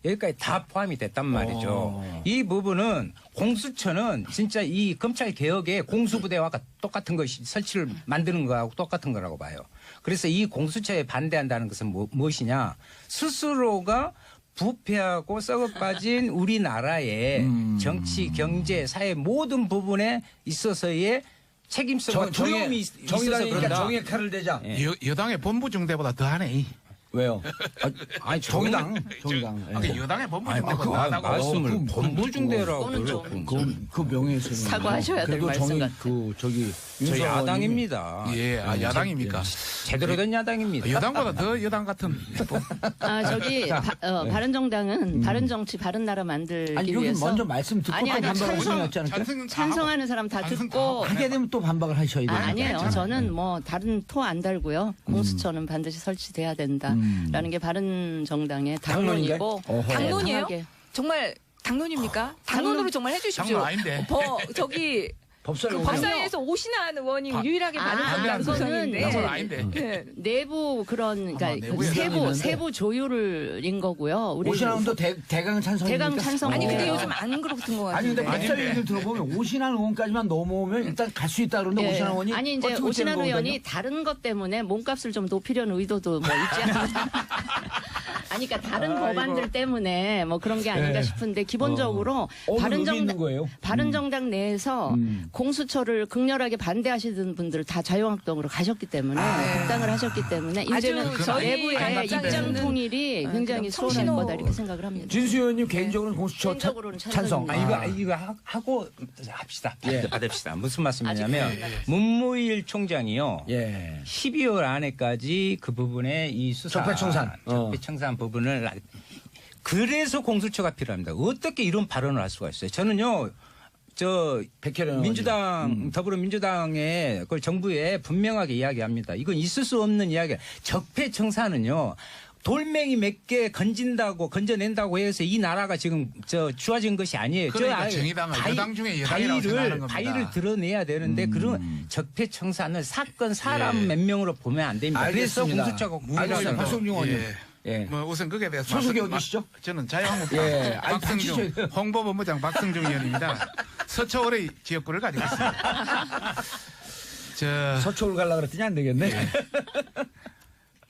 여기까지 다 포함이 됐단 말이죠. 이 부분은 공수처는 진짜 이 검찰 개혁의 공수부대와 똑같은 것이 설치를 만드는 거하고 똑같은 거라고 봐요. 그래서 이 공수처에 반대한다는 것은 무엇이냐? 스스로가 부패하고 썩어빠진 우리나라의 정치, 경제, 사회 모든 부분에 있어서의 책임성과 두려움이 있어서 정의당이니까 그런다. 정의의 칼을 대자. 예. 여당의 본부 중대보다 더하네. 왜요? 아니 정의당. 아니, 여당의 본부 중대보다 그거 더하다고. 말씀을 본부중대라고 그거는 좀 그랬고. 그 명예훼손. 사과하셔야 될 그래도 말씀 정의 같아요. 저 저 야당입니다. 예, 야당입니까? 제대로 된 야당입니다. 여당보다 더 여당 같은. 바른정당은 바른 정치, 바른 나라 만들기 아니 여기 위해서 먼저 말씀 듣고 아니, 또 반박하시는 거 찬성- 같지 않을까요? 찬성하는 사람 다 듣고 하게 되면 또 반박을 하셔야 돼요. 아니에요. 저는 뭐 다른 토 안 달고요. 공수처는 반드시 설치돼야 된다라는 게 바른 정당의 당론인가요? 당론이고 어허. 당론이에요? 강하게. 정말 당론입니까? 당론으로 정말 해주십시오. 당론 아닌데. 저기 법사위 그 법사위에서 오신한 의원이 유일하게 반응한다는 그거는 소송인데. 당론 아닌데. 네. 내부 그런 그러니까 내부에 세부 조율인 거고요. 우리 오신환도 대강 찬성입니까? 대강 찬성. 아니 근데 네. 요즘 안 그렇던 것 아니 근데 같은데. 법사위 얘기를 들어보면 오신환 의원까지만 넘어오면 일단 갈 수 있다 그러는데 예. 오신환 의원이 아니 이제 어떻게 오신환 되는 의원이 거거든요? 다른 것 때문에 몸값을 좀 높이려는 의도도 뭐 있지 않나. 아니, 그러니까 다른 법안들 때문에 뭐 그런 게 아닌가 싶은데 기본적으로 바른정당 내에서 공수처를 극렬하게 반대하시던 분들 다 자유한국당으로 가셨기 때문에 입당을 하셨기 때문에 이제는 저희 내부의 입장 통일이 굉장히 수월할 거다 이렇게 생각을 합니다. 진수 의원님 개인적으로는 공수처 개인적으로는 찬성. 이거 하고 합시다. 받읍시다. 무슨 말씀이냐면 문무일 총장이요. 12월 안에까지 그 부분에 이 수사 적폐청산 부분을 그래서 공수처가 필요합니다. 어떻게 이런 발언을 할 수가 있어요? 저는요. 민주당, 더불어민주당의 그 정부에 분명하게 이야기합니다. 이건 있을 수 없는 이야기야. 적폐청산은요. 돌멩이 몇 개 건져낸다고 해서 이 나라가 지금 좋아진 것이 아니에요. 그러니까 정의당은 여당 중에 여당이라고 생각하는 겁니다. 바위를 드러내야 되는데 그런 적폐청산을 사람 몇 명으로 보면 안 됩니다. 알겠습니다. 그래서 공수처가 알겠습니다. 박성중 의원님. 뭐 우선 그게 대해서 소속이 어디시죠? 저는 자유한국당 박성중 홍보본부장 박성중 의원입니다. 서초을의 지역구를 가지고 있습니다. 서초를 가려고 그랬더니 안 되겠네.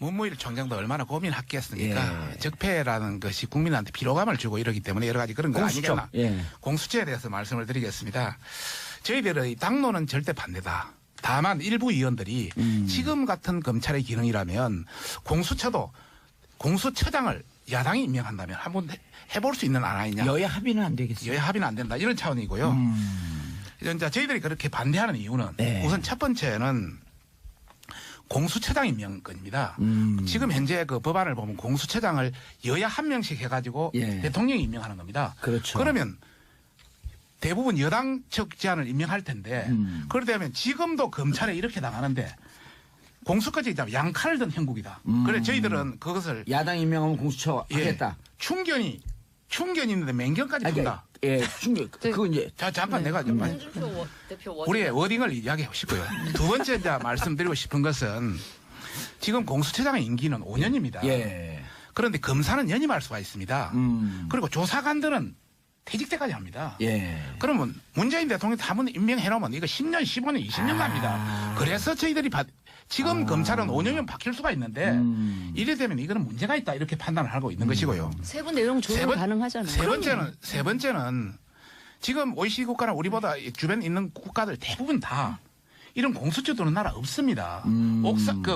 문무일 총장도 얼마나 고민했겠습니까? 적폐라는 것이 국민한테 피로감을 주고 이러기 때문에 여러 가지 그런 거 아니겠나. 공수처에 대해서 말씀을 드리겠습니다. 저희들의 당론은 절대 반대다. 다만 일부 의원들이 지금 같은 검찰의 기능이라면 공수처장을 야당이 임명한다면 한번 해볼 수 있는 안 아니냐. 여야 합의는 안 되겠어요. 여야 합의는 안 된다. 이런 차원이고요. 이제 저희들이 그렇게 반대하는 이유는 우선 첫 번째는 공수처장 임명권입니다. 지금 현재 그 법안을 보면 공수처장을 여야 한 명씩 해가지고 대통령이 임명하는 겁니다. 그렇죠. 그러면 대부분 여당 측 제안을 임명할 텐데 그러다면 지금도 검찰에 이렇게 당하는데 공수처지 양칼을 든 형국이다. 그래 저희들은 그것을 야당 임명하면 공수처 하겠다. 충견이 있는데 맹견까지 푼다. 충격. 그건 이제 잠깐 내가 좀 우리의 워딩을 이야기해 보시고요. 두 번째 이제 말씀드리고 싶은 것은 지금 공수처장의 임기는 5년입니다. 그런데 검사는 연임할 수가 있습니다. 그리고 조사관들은 퇴직 때까지 합니다. 그러면 문재인 대통령이 한번 임명해 놓으면 이거 10년, 15년, 20년 갑니다. 그래서 저희들이 지금 검찰은 5년이면 바뀔 수가 있는데 이래 되면 이거는 문제가 있다 이렇게 판단을 하고 있는 것이고요. 세부 내용 조율 가능하잖아요. 세 번째는 지금 OECD 국가나 우리보다 주변에 있는 국가들 대부분 다 이런 공수처 두는 나라 없습니다.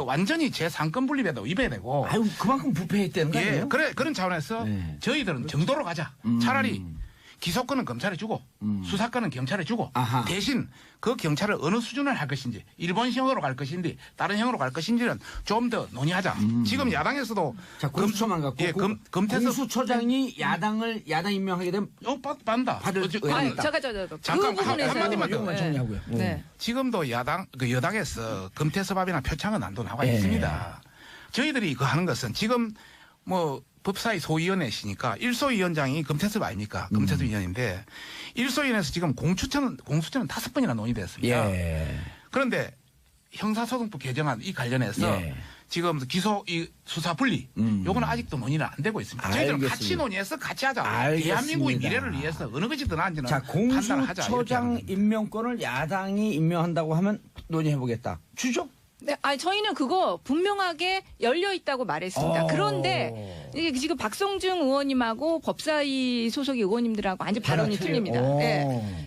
완전히 제3권 분립에도 위배되고. 아유, 그만큼 부패했다는 거 아니에요? 그런 차원에서 저희들은 정도로 가자. 차라리 기소권은 검찰에 주고 수사권은 경찰에 주고 대신 그 경찰을 어느 수준을 할 것인지 일본형으로 갈 것인지 다른 형으로 갈 것인지는 좀 더 논의하자. 지금 야당에서도 공수처만 갖고 공수처장이 야당 임명하게 되면 받는다. 잠깐 한마디만 더 정리하고요. 지금도 여당에서 금태섭합이나 표창은 안도 나와 있습니다. 저희들이 그 하는 것은 지금 뭐 법사위 소위원회시니까 1소위원장이 금태섭 아닙니까? 금태섭 위원인데 1소위원회에서 지금 공수처는 5번이나 논의됐습니다. 그런데 형사소송법 개정안 이 관련해서 지금 수사 분리 요거는 아직도 논의는 안 되고 있습니다. 저희들은 같이 논의해서 같이 하자. 대한민국의 미래를 위해서 어느 것이 더 나은지는 판단을 하자. 공수처장 임명권을 야당이 임명한다고 하면 논의해보겠다. 주죠? 네, 저희는 그거 분명하게 열려 있다고 말했습니다. 그런데 이게 지금 박성중 의원님하고 법사위 소속의 의원님들하고 완전 발언이 틀립니다.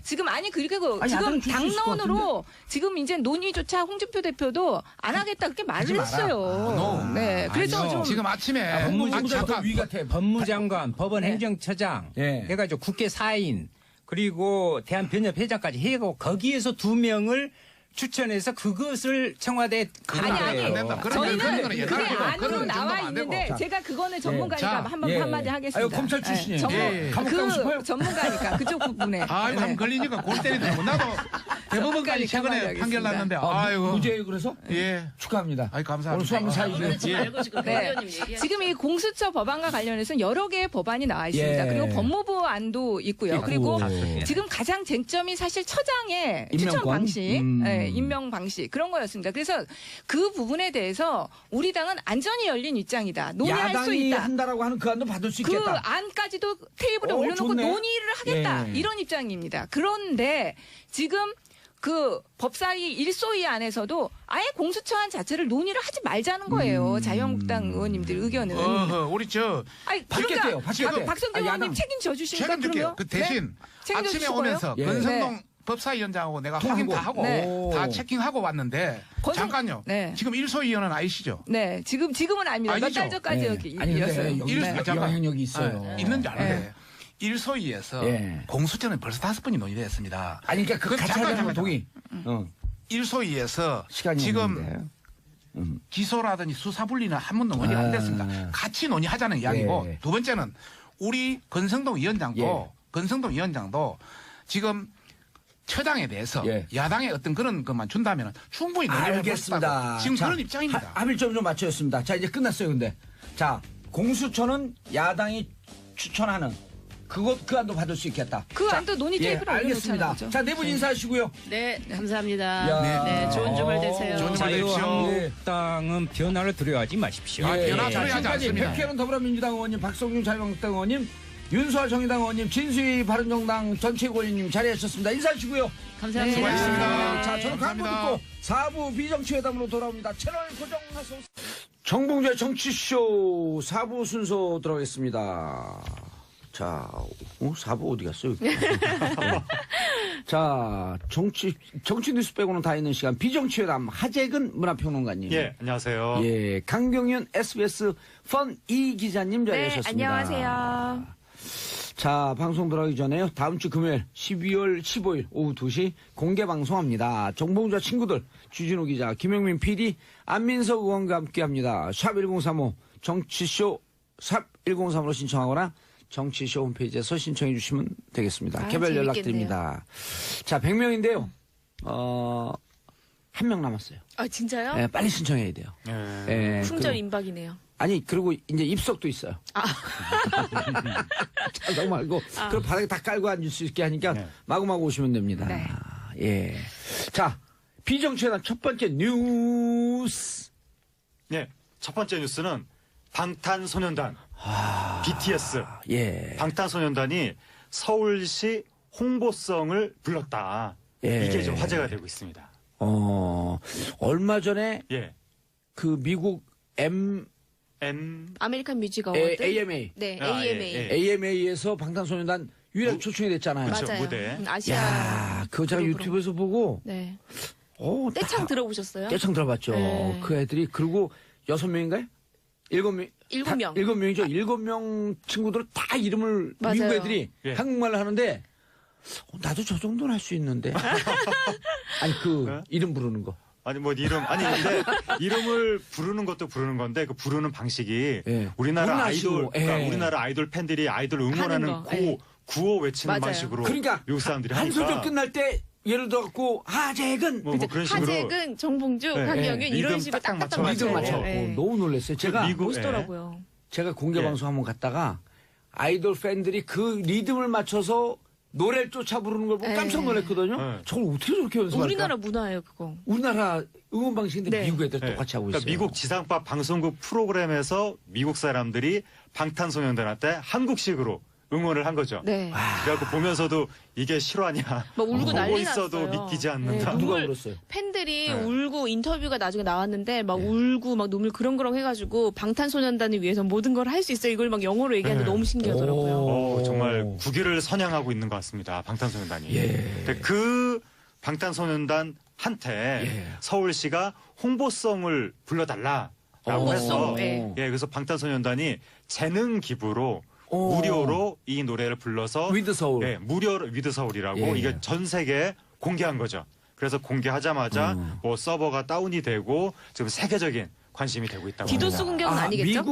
지금 그리고 지금 당론으로 지금 이제 논의조차 홍준표 대표도 안 하겠다 그렇게 말을 했어요. 그래서 좀 지금 아침에 법무장관, 법원행정처장 해가지고 국회 사인 그리고 대한변협회장까지 해고 거기에서 2명을 추천해서 그것을 청와대에 저희는 그게 안으로 나와 있는데 제가 그거는 전문가니까 한마디 하겠습니다. 검찰 출신이에요. 전문가니까 그쪽 부분에. 감 걸리니까 골 때리더라고. 나도 대법원까지 최근에 판결 났는데 무죄예요. 그래서 축하합니다. 감사합니다. 오늘 수업 사이죠. 지금 이 공수처 법안과 관련해서 여러 개의 법안이 나와 있습니다. 그리고 법무부 안도 있고요. 그리고 지금 가장 쟁점이 사실 처장의 추천 방식. 임명 방식 그런 거였습니다. 그래서 그 부분에 대해서 우리 당은 안전히 열린 입장이다. 논의할 수 있다. 야당이 한다라고 하는 그 안도 받을 수 있겠다. 그 안까지도 테이블에 올려놓고 논의를 하겠다. 이런 입장입니다. 그런데 지금 그 법사위 일소위 안에서도 아예 공수처안 자체를 논의를 하지 말자는 거예요. 자유한국당 의원님들 의견은. 우리 저 아니, 바뀌었대요. 바뀌었대. 박성준 의원님 책임져 주실까 책임질게요. 그러면? 그 대신 책임져 아침에 주실 오면서 거예요? 예. 권성동 법사위원장하고 내가 확인 다 하고 네. 다 체킹하고 왔는데 잠깐요. 네. 지금 일소위원은 아니시죠? 네, 지금은 아닙니다. 몇 아니죠? 달 전까지 네. 여기 아니 근데 이었어요. 여기 네. 영향력이 있어요. 네. 있는지 아는데 일소위에서 예. 공수처는 벌써 5번이 논의됐습니다. 아니 그러니까 그 같이 잠깐, 하자는 거 잠깐. 동의. 일소위에서 시간이 지금 없는데. 기소라든지 수사 분리는 한 번도 논의가 안 됐습니다. 같이 논의하자는 이야기고 예. 두 번째는 우리 권성동 위원장도 지금 처장에 대해서 예. 야당의 어떤 그런 것만 준다면 충분히 논의를 해볼 수 있다고 알겠습니다. 지금 자, 그런 입장입니다. 합의점 좀 맞춰졌습니다. 자 이제 끝났어요. 근데 자 공수처는 야당이 추천하는 그 안도 받을 수 있겠다. 그 자, 안도 논의 예, 테이블에 올려놓자는 알겠습니다. 거죠. 자 네 분 인사하시고요. 네, 감사합니다. 야. 네, 좋은 주말 되세요. 좋은 주말 되십시오. 자유한국당은 변화를 두려워하지 마십시오. 아, 변화 자, 처리하지 지금까지 않습니다. 백혜련 더불어민주당 의원님, 박성준 자유한국당 의원님, 윤수아 정의당 의원님, 진수희 바른정당 전체의원님 자리하셨습니다. 인사하시고요. 감사합니다. 수고하셨습니다. 자, 저는 광고 감사합니다. 듣고 4부 비정치회담으로 돌아옵니다. 채널 고정하세요. 정봉주의 정치쇼 4부 순서 들어가겠습니다. 자, 4부 어디 갔어요? 자, 정치 뉴스 빼고는 다 있는 시간. 비정치회담 하재근 문화평론가님. 예, 안녕하세요. 예, 강병윤 SBS 펀 이 기자님 자리하셨습니다. 안녕하세요. 자, 방송 들어가기 전에요. 다음 주 금요일 12월 15일 오후 2시 공개 방송합니다. 정봉주와 친구들, 주진우 기자, 김영민 PD, 안민석 의원과 함께합니다. 샵1035 정치쇼 샵 1035로 신청하거나 정치쇼 홈페이지에서 신청해 주시면 되겠습니다. 개별 재밌겠네요. 연락드립니다. 자, 100명인데요. 한 명 남았어요. 아 진짜요? 예, 빨리 신청해야 돼요. 예, 품절 그리고- 임박이네요. 아니 그리고 이제 입석도 있어요. 자, 너무 말고 그럼 바닥에 다 깔고 앉을 수 있게 하니까 네. 마구마구 오시면 됩니다. 네. 예. 자, 비정치회담 첫 번째 뉴스. 예, 첫 번째 뉴스는 방탄소년단 BTS 예. 방탄소년단이 서울시 홍보성을 불렀다. 예. 이게 좀 화제가 되고 있습니다. 얼마 전에 예, 그 미국 아메리칸 뮤직 어워드. AMA 네, 아, AMA. 예, 예. AMA에서 방탄소년단 유일하게 초청이 됐잖아요. 그렇죠. 맞아요. 무대. 아시아. 야, 그거 제가 그룹으로. 유튜브에서 보고 네. 딱 떼창 들어보셨어요? 떼창 들어봤죠. 네. 그 애들이 그리고 6명인가요? 7명. 7명. 7명이죠. 7명 친구들 다 이름을 맞아요. 미국 애들이 예. 한국말로 하는데 나도 저 정도는 할 수 있는데. 아니 그 네? 이름 부르는 거. 아니 뭐 이름 아니 근데 이름을 부르는 것도 부르는 건데 그 부르는 방식이 예. 우리나라 문화식으로, 아이돌 그러니까 예. 우리나라 아이돌 팬들이 아이돌 응원하는 하는 거, 예. 구호 외치는 맞아요. 방식으로 그러니까 미국 사람들이 한 하니까 소절 끝날 때 예를 들어 갖고 하재근 뭐 그런 식으로 하재근, 정봉주, 네. 강영윤 네. 이런 리듬 식으로 딱딱 딱딱 맞춰 리듬 맞춰요. 맞춰. 네. 너무 놀랐어요. 제가 미국 멋있더라고요. 제가 공개 예. 방송 한번 갔다가 아이돌 팬들이 그 리듬을 맞춰서 노래를 쫓아 부르는 걸 보고 예. 깜짝 놀랐거든요. 예. 저걸 어떻게 저렇게 연습할까? 우리나라 문화예요, 그거. 우리나라 응원 방식인데 네. 미국 애들 예. 똑같이 하고 그러니까 있어요. 미국 지상파 방송국 프로그램에서 미국 사람들이 방탄소년단한테 한국식으로 응원을 한 거죠. 네. 그래갖고 보면서도 이게 실화냐. 막 울고 보고 난리 있어도 났어요. 믿기지 않는다. 네, 누가 눈물- 울었어요? 팬들이 네. 울고 인터뷰가 나중에 나왔는데 막 네. 울고 막 눈물 그렁그렁 해가지고 방탄소년단을 위해서 모든 걸 할 수 있어요. 이걸 막 영어로 얘기하는데 네. 너무 신기하더라고요. 오. 정말 국위를 선양하고 있는 것 같습니다. 방탄소년단이. 예. 근데 그 방탄소년단한테 예. 서울시가 홍보성을 불러달라라고 해서 홍보성, 예. 그래서 방탄소년단이 재능 기부로 오. 무료로 이 노래를 불러서 위드 서울. 예, 무료로 위드 서울이라고 예. 이게 전 세계에 공개한 거죠. 그래서 공개하자마자 뭐 서버가 다운이 되고 지금 세계적인 관심이 되고 있다고 디도스 합니다. 공격은 아니겠죠?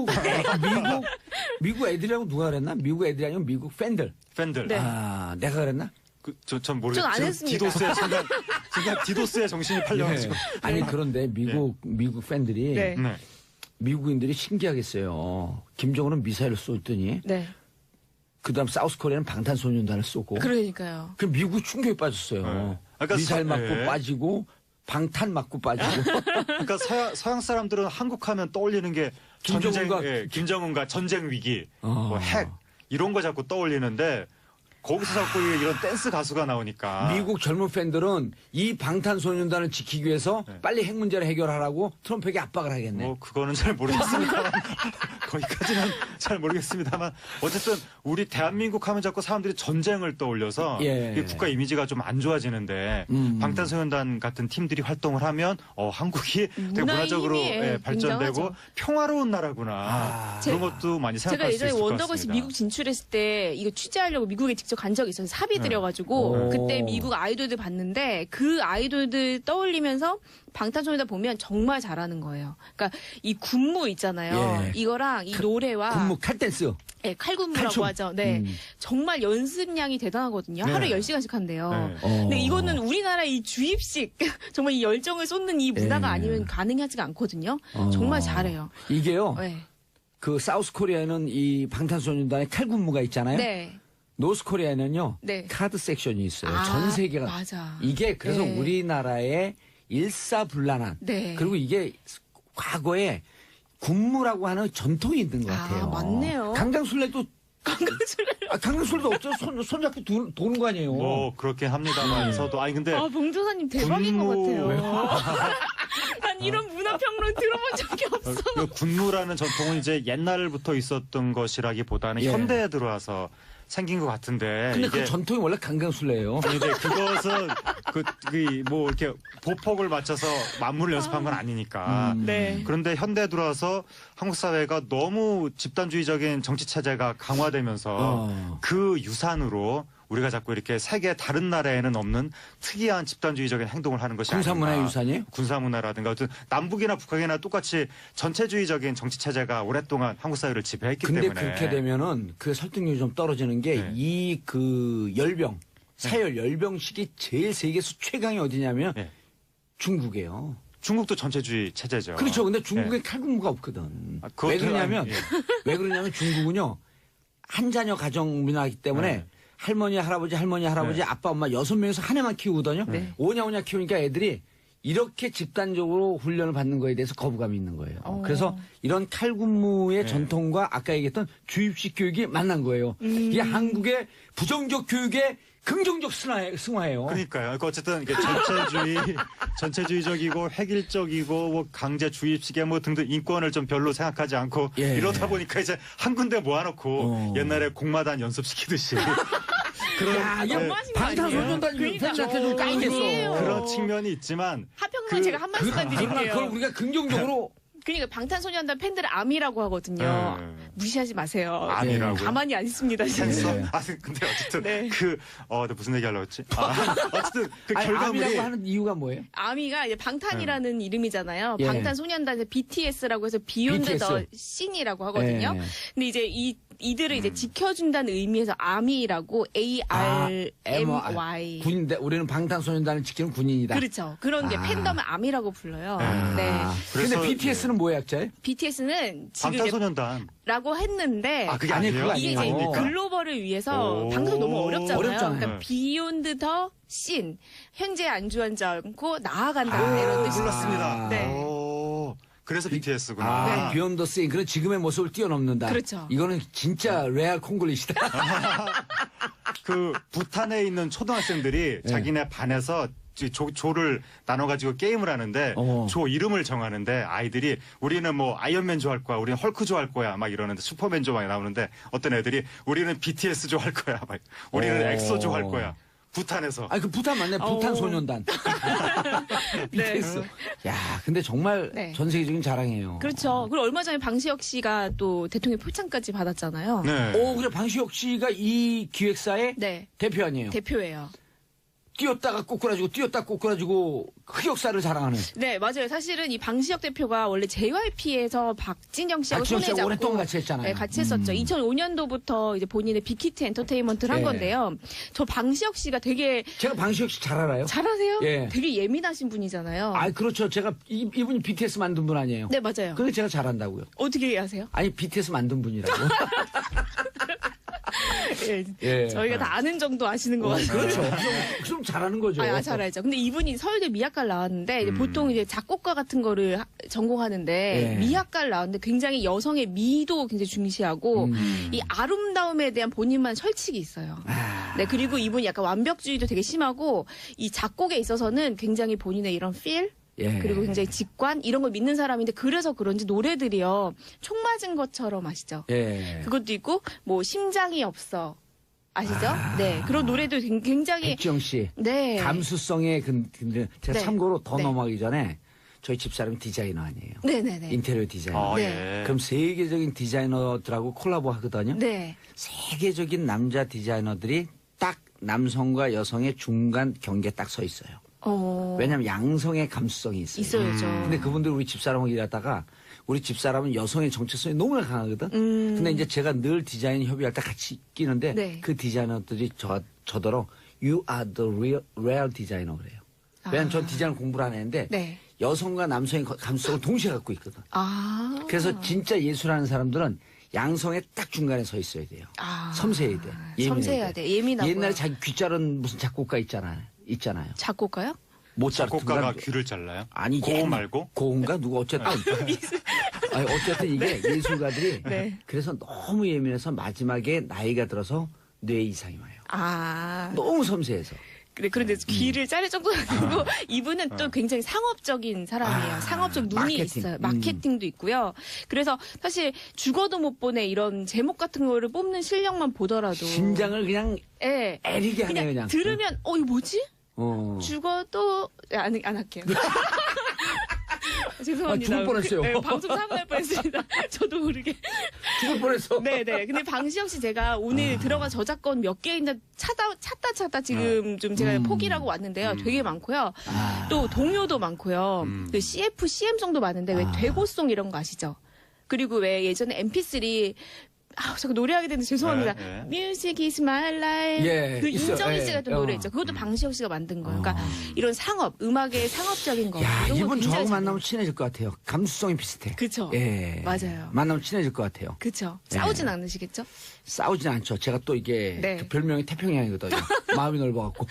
미국 애들이라고 누가 그랬나? 미국 애들이 아니면 미국 팬들. 팬들. 네. 아, 내가 그랬나? 전 모르겠어요. 전안 지금 했습니다. 디도스에 순간 디도스에 정신이 팔려가지고. 아니 그런데 미국 팬들이 네. 네. 미국인들이 신기하겠어요. 김정은은 미사일을 쏘더니 네. 그다음 사우스 코리아는 방탄소년단을 쏘고. 그러니까요. 그럼 미국 충격에 빠졌어요. 네. 그러니까 미사일 맞고 네. 빠지고 방탄 맞고 빠지고. 그러니까 서양 사람들은 한국하면 떠올리는 게 김정은과- 김정은과 전쟁 위기, 어. 뭐 핵 이런 거 자꾸 떠올리는데 거기서 자꾸 이런 댄스 가수가 나오니까. 미국 젊은 팬들은 이 방탄소년단을 지키기 위해서 네. 빨리 핵 문제를 해결하라고 트럼프에게 압박을 하겠네. 뭐 그거는 잘 모르겠습니다만 거기까지는 잘 모르겠습니다만 어쨌든 우리 대한민국 하면 자꾸 사람들이 전쟁을 떠올려서 예. 이 국가 이미지가 좀 안 좋아지는데 방탄소년단 같은 팀들이 활동을 하면 한국이 되게 문화의 문화적으로 힘이, 예, 발전되고 굉장하죠. 평화로운 나라구나 그런 것도 많이 제가 생각할 수 예전에 있을 것 원더걸스 같습니다. 미국 진출했을 때 이거 취재하려고 미국에 직접 간 적이 있어서 사비 들여가지고 오. 그때 미국 아이돌들 봤는데 그 아이돌들 떠올리면서 방탄소년단 보면 정말 잘하는 거예요. 그러니까 이 군무 있잖아요. 예. 이거랑 이 노래와 군무 칼댄스. 네, 칼군무라고 칼춤. 하죠. 네. 정말 연습량이 대단하거든요. 네. 하루에 10시간씩 한대요. 네. 근데 이거는 우리나라 이 주입식 정말 이 열정을 쏟는 이 문화가 예. 아니면 가능하지가 않거든요. 정말 잘해요. 이게요. 네. 그 사우스 코리아에는 이 방탄소년단의 칼군무가 있잖아요. 네. 노스 코리아에는요. 네. 카드 섹션이 있어요. 아, 전 세계가. 맞아. 이게 그래서 네. 우리나라의 일사불란한. 네. 그리고 이게 과거에 군무라고 하는 전통이 있는 것 아, 같아요. 맞네요. 강강술래도 강강술래도 없죠. 손잡고 도는 거 아니에요. 뭐 그렇긴 합니다만서도 아니 근데 아, 봉조사님 대박인 것 군무. 같아요. 난 이런 문화평론 들어본 적이 없어. 그 군무라는 전통은 이제 옛날부터 있었던 것이라기보다는 예. 현대에 들어와서 생긴 것 같은데 근데 이게 그 전통이 원래 강강술래예요. 아니, 근데 그것은 뭐 이렇게 보폭을 맞춰서 만물을 연습한 건 아니니까. 네. 그런데 현대에 들어와서 한국 사회가 너무 집단주의적인 정치 체제가 강화되면서 그 유산으로 우리가 자꾸 이렇게 세계 다른 나라에는 없는 특이한 집단주의적인 행동을 하는 것이 군사문화의 아닌가. 유산이에요? 군사문화라든가 어떤 남북이나 북한이나 똑같이 전체주의적인 정치 체제가 오랫동안 한국 사회를 지배했기 근데 때문에. 그렇게 되면은 그 설득력이 좀 떨어지는 게 네. 이 그 열병, 사열 열병식이 제일 세계에서 최강이 어디냐면 네. 중국이에요. 중국도 전체주의 체제죠. 그렇죠. 근데 중국에 네. 칼군무가 없거든. 아, 그것도 왜 그러냐면 아니, 예. 왜 그러냐면 중국은요 한 자녀 가정 문화이기 때문에 네. 할머니 할아버지 네. 아빠 엄마 6명에서 한 애만 키우거든요. 네. 오냐 키우니까 애들이 이렇게 집단적으로 훈련을 받는 거에 대해서 거부감이 있는 거예요. 그래서 이런 칼군무의 네. 전통과 아까 얘기했던 주입식 교육이 만난 거예요. 이게 한국의 부정적 교육의 긍정적 승화예요. 그러니까요. 그러니까 어쨌든 이게 전체주의적이고 획일적이고 뭐 강제 주입식의 뭐 등등 인권을 좀 별로 생각하지 않고 예. 이러다 보니까 이제 한 군데 모아놓고 옛날에 공마단 연습시키듯이 그런 야, 이게 네, 방탄소년단 팬들한테 좀 까이겠어. 아니에요. 그런 측면이 있지만 하평론 제가 한 말씀만 그러나 그걸 드릴게요. 우리가 긍정적으로 그러니까 방탄소년단 팬들을 암이라고 하거든요. 무시하지 마세요. 암이라고요? 가만히 안 있습니다. 지금. 했어. 아 근데 어쨌든 네. 내가 무슨 얘기 하려고 했지? 어쨌든 그 아니, 결과물이 암이라고 하는 이유가 뭐예요? 아미가 이제 방탄이라는 이름이잖아요. 예. 방탄소년단 BTS라고 해서 비욘드 BTS. 더 씬이라고 하거든요. 예. 근데 이제 이들을 이제 지켜준다는 의미에서 아미라고 ARMY. 군인데 우리는 방탄소년단을 지키는 군인이다. 그렇죠. 그런 게 팬덤을 아미라고 불러요. 네. 네. 근데 그래서 BTS는 뭐의 약자예요? BTS는 지금 이제 방탄소년단. 라고 했는데 아 그게 아니, 아니에요? 그거 이게 이제 아니에요. 글로벌을 위해서 오. 방송 너무 어렵잖아요. 어렵잖아요. 그러니까 네. 비욘드 더 씬. 현재 안주하지 않고 나아간다. 이런 뜻이 몰랐습니다. 네. 오, 그래서 BTS구나. 비욘더 세인. 그런 지금의 모습을 뛰어넘는다. 그렇죠. 이거는 진짜 레알 콩글리시다. 그 부탄에 있는 초등학생들이 네. 자기네 반에서 조를 나눠가지고 게임을 하는데 조 이름을 정하는데 아이들이 우리는 뭐 아이언맨 좋아할 거야, 우리는 헐크 좋아할 거야 막 이러는데 슈퍼맨 좋아해 나오는데 어떤 애들이 우리는 BTS 좋아할 거야, 막 우리는 엑소 좋아할 거야. 부탄에서. 아니 그 부탄 맞네. 부탄 소년단. BTS. 야, 근데 정말 네. 전 세계적인 자랑이에요. 그렇죠. 그리고 얼마 전에 방시혁 씨가 또 대통령 표창까지 받았잖아요. 네. 오, 그래 방시혁 씨가 이 기획사의 네. 대표 아니에요? 대표예요. 뛰었다가 꼬꾸라지고 뛰었다 꼬꾸라지고 흑역사를 자랑하는. 네, 맞아요. 사실은 이 방시혁 대표가 원래 JYP에서 박진영 씨하고 박진영 손에 씨하고 잡고 오랫동안 같이 했잖아요. 네, 같이 했었죠. 2005년도부터 이제 본인의 빅히트 엔터테인먼트를 한 예. 건데요. 저 방시혁 씨가 되게 제가 방시혁 씨 잘 알아요. 잘하세요? 예. 되게 예민하신 분이잖아요. 아, 그렇죠. 제가 이분이 BTS 만든 분 아니에요. 네, 맞아요. 근데 제가 잘한다고요. 어떻게 아세요? 아니 BTS 만든 분이라고. 예. 예. 저희가 다 아는 정도 아시는 것 같아요. 그렇죠. 그럼 잘하는 거죠. 아, 잘 알죠. 근데 이분이 서울대 미학과를 나왔는데 이제 보통 이제 작곡가 같은 거를 전공하는데 예. 미학과를 나왔는데 굉장히 여성의 미도 굉장히 중시하고 이 아름다움에 대한 본인만 철칙이 있어요. 네, 그리고 이분이 약간 완벽주의도 되게 심하고 이 작곡에 있어서는 굉장히 본인의 이런 feel 예. 그리고 굉장히 직관 이런 걸 믿는 사람인데 그래서 그런지 노래들이요 총 맞은 것처럼 아시죠? 예. 그것도 있고 뭐 심장이 없어 아시죠? 네, 그런 노래도 굉장히 백지영 씨. 네. 감수성의 근데 제가 네. 참고로 더 네. 넘어가기 전에 저희 집사람이 디자이너 아니에요. 네네네. 인테리어 디자이너. 아, 네. 예. 그럼 세계적인 디자이너들하고 콜라보 하거든요. 네. 세계적인 남자 디자이너들이 딱 남성과 여성의 중간 경계에 딱 서 있어요. 왜냐하면 양성의 감수성이 있어요. 있어야죠. 근데 그분들 우리 집사람하고 일하다가 우리 집사람은 여성의 정체성이 너무나 강하거든. 근데 이제 제가 늘 디자인 협의할 때 같이 끼는데 네. 그 디자이너들이 저더러 You are the real designer 그래요. 왜냐하면 전 디자인 공부를 안 했는데 네. 여성과 남성의 감수성을 동시에 갖고 있거든. 아. 그래서 진짜 예술하는 사람들은 양성의 딱 중간에 서 있어야 돼요. 아. 섬세해야 돼. 섬세해야 돼. 예민하고. 옛날에 자기 귀 자른 무슨 작곡가 있잖아요. 작곡가요? 모차르트가 작곡가가 귀를 잘라요? 아니 고음 옛날- 말고? 고음가 누가 어쨌든 아니 어쨌든 이게 예술가들이 네. 그래서 너무 예민해서 마지막에 나이가 들어서 뇌 이상이 와요. 아. 너무 섬세해서. 네, 그런데 귀를 자를 정도는 아니고 이분은 또 굉장히 상업적인 사람이에요. 상업적 눈이 마케팅. 있어요. 마케팅도 있고요. 그래서 사실 죽어도 못 보내 이런 제목 같은 거를 뽑는 실력만 보더라도 심장을 그냥 예. 애리게 하네요 그냥. 들으면 이거 뭐지? 어. 죽어도 안 할게요. 죄송합니다. 죽을 뻔했어요. 네, 방송 사고날 뻔했습니다. 저도 모르게. 죽을 뻔했어. 네네. 근데 방시혁 씨 제가 오늘 들어가 저작권 몇 개인데 찾다 지금 좀 제가 포기라고 왔는데요. 되게 많고요. 또 동요도 많고요. 그 CF, CM송도 많은데 왜 되고송 이런 거 아시죠? 그리고 왜 예전에 MP3 자꾸 노래하게 되는데 죄송합니다. 네, Music is my life. 예, 그 있어요. 인정희 예, 씨가 했던 노래 있죠. 그것도 방시혁 씨가 만든 거예요. 그러니까 이런 상업, 음악의 상업적인 거. 야, 이런 거 이분 굉장히 저하고 잘 만나면 친해질 것 같아요. 감수성이 비슷해. 그쵸. 예. 맞아요. 만나면 친해질 것 같아요. 그쵸. 예. 싸우진 않으시겠죠? 싸우진 않죠. 제가 또 이게 네. 그 별명이 태평양이거든요. 마음이 넓어갖고.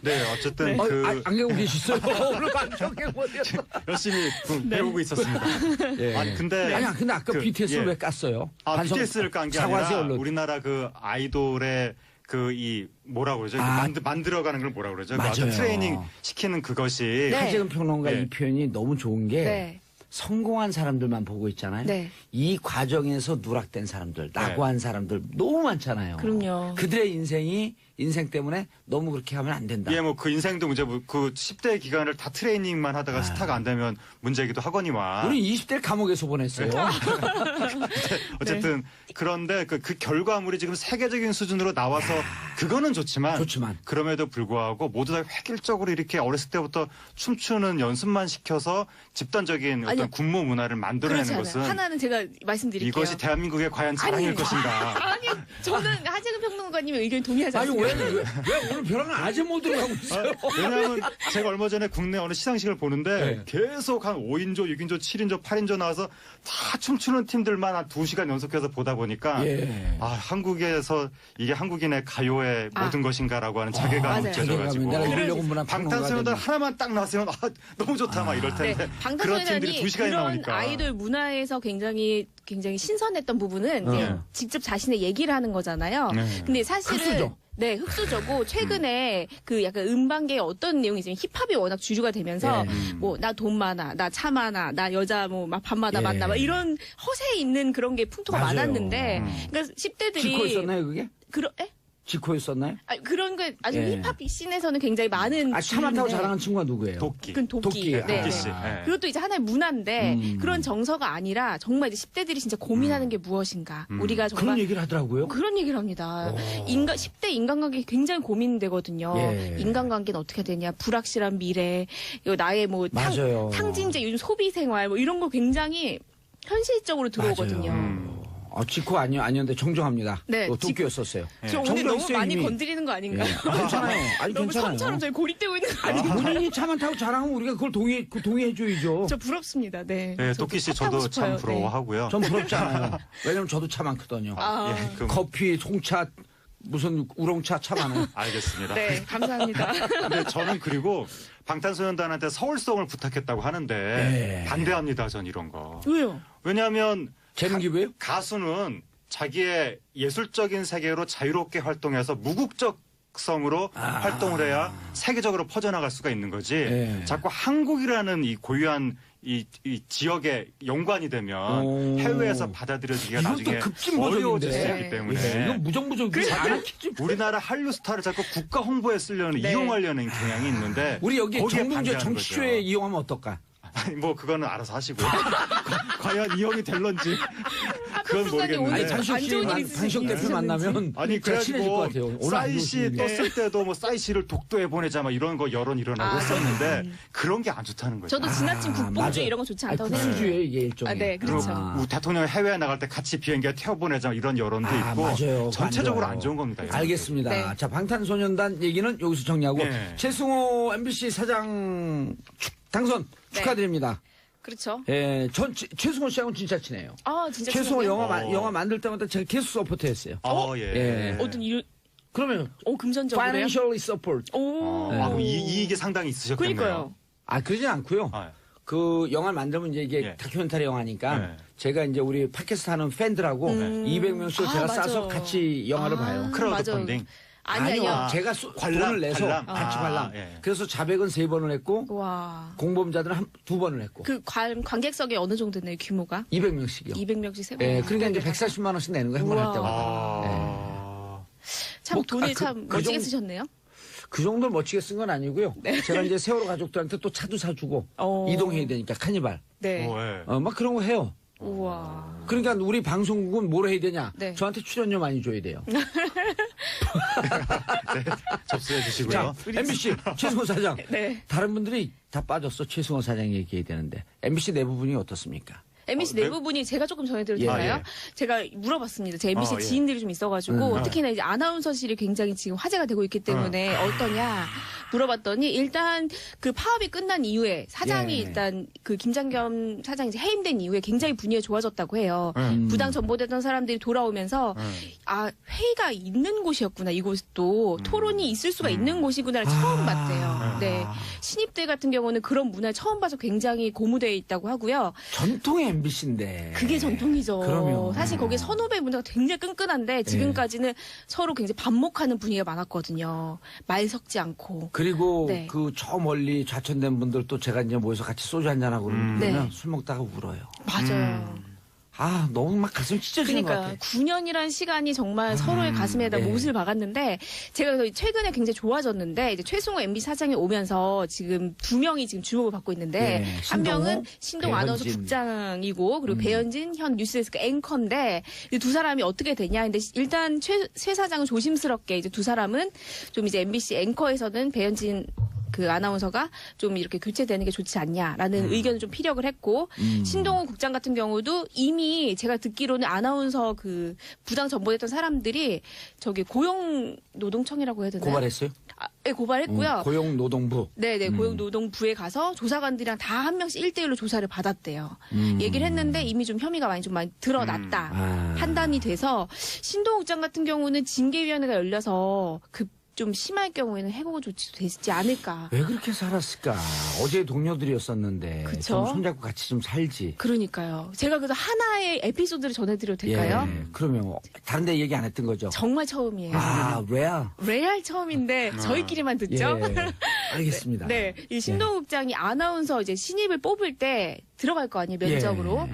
네, 어쨌든 그 안경 계시어요. 오늘 방송에 못했어. 열심히 배우고 있었습니다. 예. 아니 근데 아니야, 근데 아까 BTS를 왜 깠어요? BTS를 깐 게 사과하세요, 아니라 얼른. 우리나라 그 아이돌의 그 이 뭐라고 그러죠? 만들어가는 걸 뭐라고 그러죠? 그 맞아요. 어떤 트레이닝 시키는 그것이 네. 하재근 평론가 예. 이 표현이 너무 좋은 게 네. 성공한 사람들만 보고 있잖아요. 네. 이 과정에서 누락된 사람들, 낙오한 사람들 너무 많잖아요. 그럼요. 그들의 인생 때문에 너무 그렇게 하면 안 된다. 예, 뭐 그 인생도 문제, 그 10대 기간을 다 트레이닝만 하다가 스타가 안 되면 문제이기도 하거니와. 우리 20대를 감옥에서 보냈어요. 어쨌든 그런데 그 결과물이 지금 세계적인 수준으로 나와서 그거는 좋지만 그럼에도 불구하고 모두 다 획일적으로 이렇게 어렸을 때부터 춤추는 연습만 시켜서 집단적인 어떤 군무 문화를 만들어내는 그렇지 것은 않아요. 하나는 제가 말씀드릴게요. 이것이 대한민국의 과연 자랑일 것인가. 아니, 저는 하재근 평론가님의 의견에 동의하지 아니 않습니다. 왜 오늘 벼랑은 아재 모드로 가고 있어요? 왜냐하면 제가 얼마 전에 국내 어느 시상식을 보는데 네. 계속 한 5인조, 6인조, 7인조, 8인조 나와서 다 춤추는 팀들만 한 2시간 연속해서 보다 보니까 예. 한국에서 이게 한국인의 가요의 모든 것인가라고 하는 자괴감이 맞아요. 느껴져가지고 내가 이러려고 문화 방탄소년단 하나만 딱 나왔으면 너무 좋다 막 이럴 텐데 네, 그런 팀들이 방탄소년단이 2시간이 그런 나오니까 아이돌 문화에서 굉장히 신선했던 부분은 이제 직접 자신의 얘기를 하는 거잖아요. 네. 근데 사실은 흑수저. 네, 흑수저고 최근에 그 약간 음반계에 어떤 내용이 있으면 힙합이 워낙 주류가 되면서 뭐 나 돈 많아, 나 차 많아, 나 여자 뭐 막 밤마다 예. 만나 막 이런 허세 있는 그런 게 풍토가 맞아요. 많았는데 그러니까 10대들이 지코였었나요 그게? 에? 지코였었나요? 그런 게 아주 예. 힙합 씬에서는 굉장히 많은 차만 타고 주류인데 자랑하는 친구가 누구예요? 도끼. 그건 도끼. 도끼. 네. 도끼 씨. 아. 네. 그것도 이제 하나의 문화인데 그런 정서가 아니라 정말 이제 10대들이 진짜 고민하는 게 무엇인가. 우리가 정말 그런 얘기를 하더라고요. 그런 얘기를 합니다. 10대 인간관계 굉장히 고민되거든요. 예. 인간관계는 어떻게 되냐, 불확실한 미래, 이거 나의 뭐 맞아요. 탕진제, 요즘 소비 생활 뭐 이런 거 굉장히 현실적으로 들어오거든요. 지코 아니었는데 정정합니다. 네, 도끼였었어요. 저 오늘 정정 너무 있어요, 많이 이미. 건드리는 거 아닌가요? 괜찮아요. 아니 너무 괜찮아요. 처음처럼 저희 고립되고 있는 거 아니 아닌가요? 본인이 차만 타고 자랑하면 우리가 그걸 동의해줘야죠. 저 부럽습니다. 네. 네, 도끼 씨 저도 타고 참 싶어요. 부러워하고요. 전 부럽지 않아요. 왜냐면 저도 차 많거든요. 예, 그럼 커피, 송차, 무슨 우롱차 차 많아요. 알겠습니다. 네, 감사합니다. 근데 저는 그리고 방탄소년단한테 서울송을 부탁했다고 하는데 네. 반대합니다. 전 이런 거. 왜요? 왜냐하면 재능 기부예요? 가수는 자기의 예술적인 세계로 자유롭게 활동해서 무국적성으로 활동을 해야 세계적으로 퍼져나갈 수가 있는 거지. 예. 자꾸 한국이라는 이 고유한 이 지역에 연관이 되면 해외에서 받아들여지기가 이것도 나중에 급진보적인데. 어려워질 수 있기 때문에 이건 무정부적이지 않았겠지. 우리나라 한류 스타를 자꾸 국가 홍보에 쓰려는 이용하려는 경향이 있는데 우리 여기 거기에 정봉주 반대하는 정치쇼에 거죠. 이용하면 어떨까? 아니 뭐 그거는 알아서 하시고요. 과연 이용이 될런지 그건 순간에 모르겠는데. 오늘 아니 당신 안 좋은 일이 당신 대표 있으셨는지. 만나면 아니 제가 친해질 것 그래가지고 같아요. 오늘 안 싸이 씨 좋으시는데. 떴을 때도 뭐 싸이 씨를 독도에 보내자 막 이런 거 여론 일어나고 했었는데 그런 게 안 좋다는 거죠. 저도 지나친 국뽕주의 맞아요. 이런 거 좋지 아니, 않다고 생각해요. 국수주의 이게 일종의. 아, 네, 그렇죠. 우리 대통령 해외에 나갈 때 같이 비행기에 태워보내자 이런 여론도 있고 맞아요. 전체적으로 맞아요. 안 좋은 겁니다. 이런 알겠습니다. 네. 자, 방탄소년단 얘기는 여기서 정리하고 네. 최승호 MBC 사장 당선 네. 축하드립니다. 그렇죠. 예, 최승호 씨하고는 진짜 친해요. 아, 진짜 최승호 친하세요? 영화 만들 때마다 제가 계속 서포트했어요. 예. 예. 어떤 일, 그러면 금전적으로요? financially support. 오. 그럼 이익이 상당히 있으셨겠네요. 그러니까요. 그러진 않고요. 아, 그 영화 만들면 이제 이게 예. 다큐멘터리 영화니까 네. 제가 이제 우리 팟캐스트 하는 팬들하고 200명씩 아, 제가 맞아. 싸서 같이 영화를 봐요. 크라우드 맞아요. 펀딩. 아니요, 아니요. 제가 관람, 돈을 내서 관람. 같이 관람. 예. 그래서 자백은 3번을 했고 와. 공범자들은 2번을 했고 그 관객석이 어느 정도 되나요, 규모가? 200명씩이요. 200명씩 세 번. 예, 그러니까 이제 140만 원씩 내는 거예요, 한 번 할 우와. 때마다. 참 뭐, 돈을 그- 참 그 멋지게 정도- 쓰셨네요. 그 정도는 멋지게 쓴 건 아니고요. 네. 제가 이제 세월호 가족들한테 또 차도 사주고 이동해야 되니까 카니발. 네. 예. 막 그런 거 해요. 우와. 그러니까 우리 방송국은 뭘 해야 되냐? 네. 저한테 출연료 많이 줘야 돼요. 접수해 주시고요. 자, MBC 최승호 사장. 네. 다른 분들이 다 빠졌어. 최승호 사장 얘기해야 되는데. MBC 내부 분이 어떻습니까? MBC 내부분이 제가 조금 전해드려도 예, 되나요? 예. 제가 물어봤습니다. 제 MBC 예. 지인들이 좀 있어가지고 특히나 이제 아나운서실이 굉장히 지금 화제가 되고 있기 때문에 어떠냐 물어봤더니 일단 그 파업이 끝난 이후에 사장이 예. 일단 그 김장겸 사장이 이제 해임된 이후에 굉장히 분위기가 좋아졌다고 해요. 부당 전보되던 사람들이 돌아오면서 아 회의가 있는 곳이었구나 이곳도 토론이 있을 수가 있는 곳이구나를 처음 봤대요. 네 신입들 같은 경우는 그런 문화를 처음 봐서 굉장히 고무되어 있다고 하고요. 전통의 MBC인데. 그게 전통이죠. 그럼요. 사실 거기에 선후배 문화가 굉장히 끈끈한데 지금까지는 서로 굉장히 반목하는 분위기가 많았거든요. 말 섞지 않고. 그리고 네. 그 저 멀리 좌천된 분들 또 제가 이제 모여서 같이 소주 한잔하고 그러면 네. 술 먹다가 울어요. 맞아요. 너무 막 가슴 찢어지는 것 그러니까 같아. 9년이란 시간이 정말 서로의 가슴에다 네. 못을 박았는데 제가 그래서 최근에 굉장히 좋아졌는데 이제 최승호 MBC 사장이 오면서 지금 2명이 지금 주목을 받고 있는데 네, 한 명은 신동호, 신동 아나운서 배현진. 국장이고 그리고 배현진 현 뉴스데스크 앵커인데 이 두 사람이 어떻게 되냐 근데 일단 최 사장은 조심스럽게 이제 두 사람은 좀 이제 MBC 앵커에서는 배현진 그 아나운서가 좀 이렇게 교체되는 게 좋지 않냐라는 의견을 좀 피력을 했고 신동호 국장 같은 경우도 이미 제가 듣기로는 아나운서 그 부당 전보됐던 사람들이 저기 고용노동청이라고 해야 되나요? 고발했어요? 네, 고발했고요. 고용노동부. 네네 고용노동부에 가서 조사관들이랑 다 한 명씩 1대1로 조사를 받았대요. 얘기를 했는데 이미 좀 혐의가 많이 드러났다 판단이 돼서 신동호 국장 같은 경우는 징계위원회가 열려서 그 좀 심할 경우에는 해고 조치도 되지 않을까. 왜 그렇게 살았을까? 어제 동료들이었었는데. 그쵸? 좀 손잡고 같이 좀 살지. 그러니까요. 제가 그래서 하나의 에피소드를 전해드려도 될까요? 예. 그러면 다른 데 얘기 안 했던 거죠? 정말 처음이에요. 레알. 레알 처음인데 저희끼리만 듣죠. 예. 알겠습니다. 네, 이 신동욱 국장이 아나운서 이제 신입을 뽑을 때 들어갈 거 아니에요 면접으로. 예.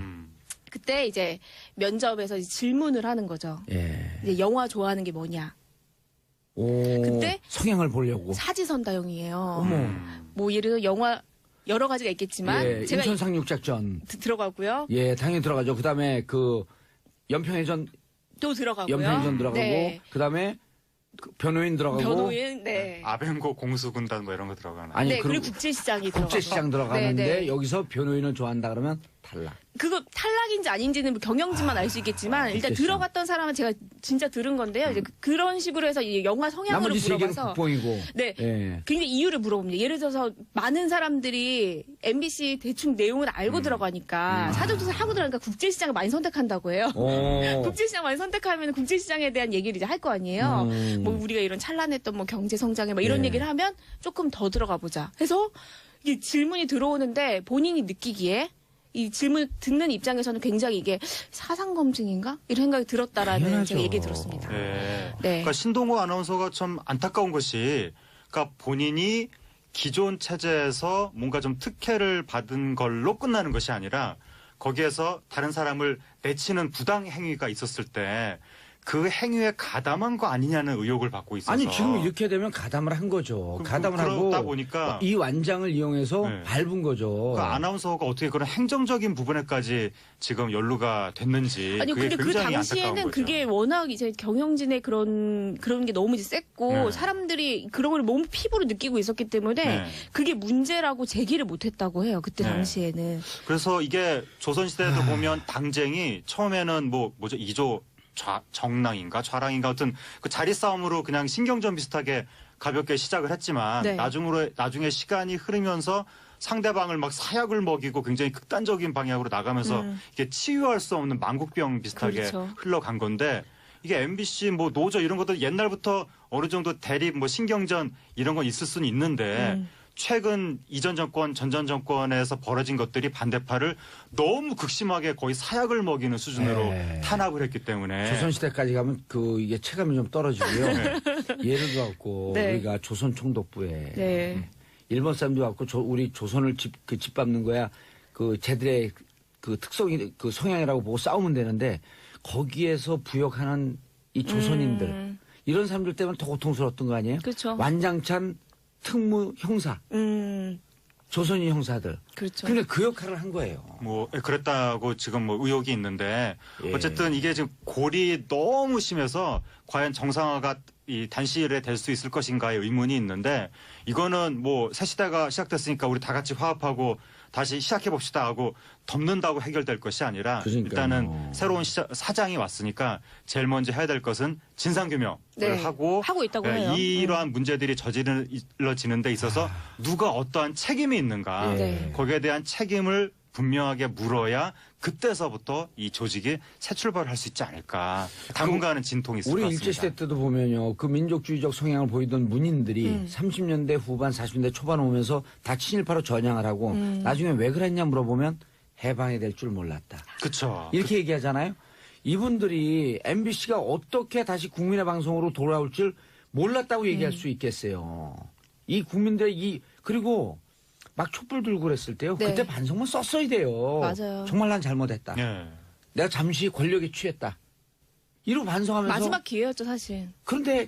그때 이제 면접에서 이제 질문을 하는 거죠. 예. 이제 영화 좋아하는 게 뭐냐? 오, 그때 성향을 보려고. 사지선다형이에요. 어머. 뭐 예를 들어 영화 여러 가지가 있겠지만 예, 제가 인천 상륙작전. 들어가고요. 예, 당연히 들어가죠. 그 다음에 그 연평해전, 또 들어가고요. 연평해전 들어가고, 네. 그 다음에 변호인 들어가고. 변호인, 네. 아벤고 공수군단 뭐 이런 거 들어가나. 아니, 네, 그리고 그리고 국제시장이 들어가고. 국제시장 들어가는데 네, 네. 여기서 변호인을 좋아한다 그러면 탈락. 그거 탈락인지 아닌지는 뭐 경영진만 알 수 있겠지만 일단 그렇죠. 들어갔던 사람은 제가 진짜 들은 건데요. 이제 그런 식으로 해서 이 영화 성향으로 나머지 세 개는 물어봐서 국뽕이고. 네. 예. 굉장히 이유를 물어봅니다. 예를 들어서 많은 사람들이 MBC 대충 내용을 알고 들어가니까 사전조사 하고 들어가니까 국제시장을 많이 선택한다고 해요. 오. 국제시장 많이 선택하면 국제시장에 대한 얘기를 이제 할 거 아니에요. 뭐 우리가 이런 찬란했던 뭐 경제 성장에 막 이런 예. 얘기를 하면 조금 더 들어가 보자. 해서 이게 질문이 들어오는데 본인이 느끼기에 이 질문 듣는 입장에서는 굉장히 이게 사상 검증인가 이런 생각이 들었다라는 당연하죠. 제가 얘기 들었습니다. 네. 네. 그러니까 신동호 아나운서가 참 안타까운 것이, 그러니까 본인이 기존 체제에서 뭔가 좀 특혜를 받은 걸로 끝나는 것이 아니라 거기에서 다른 사람을 내치는 부당 행위가 있었을 때 그 행위에 가담한 거 아니냐는 의혹을 받고 있어서. 아니 지금 이렇게 되면 가담을 한 거죠. 가담을 그러다 하고 보니까 이 완장을 이용해서 네. 밟은 거죠. 그 아나운서가 어떻게 그런 행정적인 부분에까지 지금 연루가 됐는지. 아니 그게 근데 그 굉장히 안타까운 당시에는 거죠. 그게 워낙 이제 경영진의 그런 게 너무 이제 셌고 네. 사람들이 그런 걸 몸 피부로 느끼고 있었기 때문에 네. 그게 문제라고 제기를 못했다고 해요. 그때 네. 당시에는. 그래서 이게 조선시대에도 보면 당쟁이 처음에는 뭐죠? 이조 정랑인가 좌랑인가 어떤 그 자리 싸움으로 그냥 신경전 비슷하게 가볍게 시작을 했지만 네. 나중에 시간이 흐르면서 상대방을 막 사약을 먹이고 굉장히 극단적인 방향으로 나가면서 이게 치유할 수 없는 망국병 비슷하게 그렇죠. 흘러간 건데 이게 MBC 뭐 노조 이런 것도 옛날부터 어느 정도 대립 뭐 신경전 이런 건 있을 수는 있는데 최근 이전 정권, 전전 정권에서 벌어진 것들이 반대파를 너무 극심하게 거의 사약을 먹이는 수준으로 네. 탄압을 했기 때문에. 조선시대까지 가면 이게 체감이 좀 떨어지고요. 예를 들어갖고 네. 우리가 조선 총독부에 네. 일본 사람들 갖고 우리 조선을 짓밟는 거야. 그 쟤들의 그 특성이 그 성향이라고 보고 싸우면 되는데 거기에서 부역하는 이 조선인들 이런 사람들 때문에 더 고통스러웠던 거 아니에요? 그렇죠. 완장찬 특무 형사, 조선인 형사들. 그렇죠. 그러니까 그 역할을 한 거예요. 뭐 그랬다고 지금 뭐 의혹이 있는데 예. 어쨌든 이게 지금 골이 너무 심해서 과연 정상화가 이 단시일에 될 수 있을 것인가의 의문이 있는데 이거는 뭐 새 시대가 시작됐으니까 우리 다 같이 화합하고 다시 시작해 봅시다 하고 덮는다고 해결될 것이 아니라 그러니까요. 일단은 새로운 사장이 왔으니까 제일 먼저 해야 될 것은 진상규명을 네. 하고 있다고 해요. 이러한 문제들이 저질러지는 데 있어서 누가 어떠한 책임이 있는가 네. 거기에 대한 책임을 분명하게 물어야 그때서부터 이 조직이 새 출발을 할 수 있지 않을까. 당분간은 진통이 있을 것 우리 같습니다. 일제시대 때도 보면요. 그 민족주의적 성향을 보이던 문인들이 30년대 후반 40년대 초반 오면서 다 친일파로 전향을 하고 나중에 왜 그랬냐 물어보면 해방이 될 줄 몰랐다. 그렇죠. 이렇게 얘기하잖아요. 이분들이 MBC가 어떻게 다시 국민의 방송으로 돌아올 줄 몰랐다고 얘기할 수 있겠어요. 이 국민들의 그리고 막 촛불 들고 그랬을 때요. 네. 그때 반성문 썼어야 돼요. 맞아요. 정말 난 잘못했다. 예. 내가 잠시 권력에 취했다. 이러고 반성하면서 마지막 기회였죠 사실. 그런데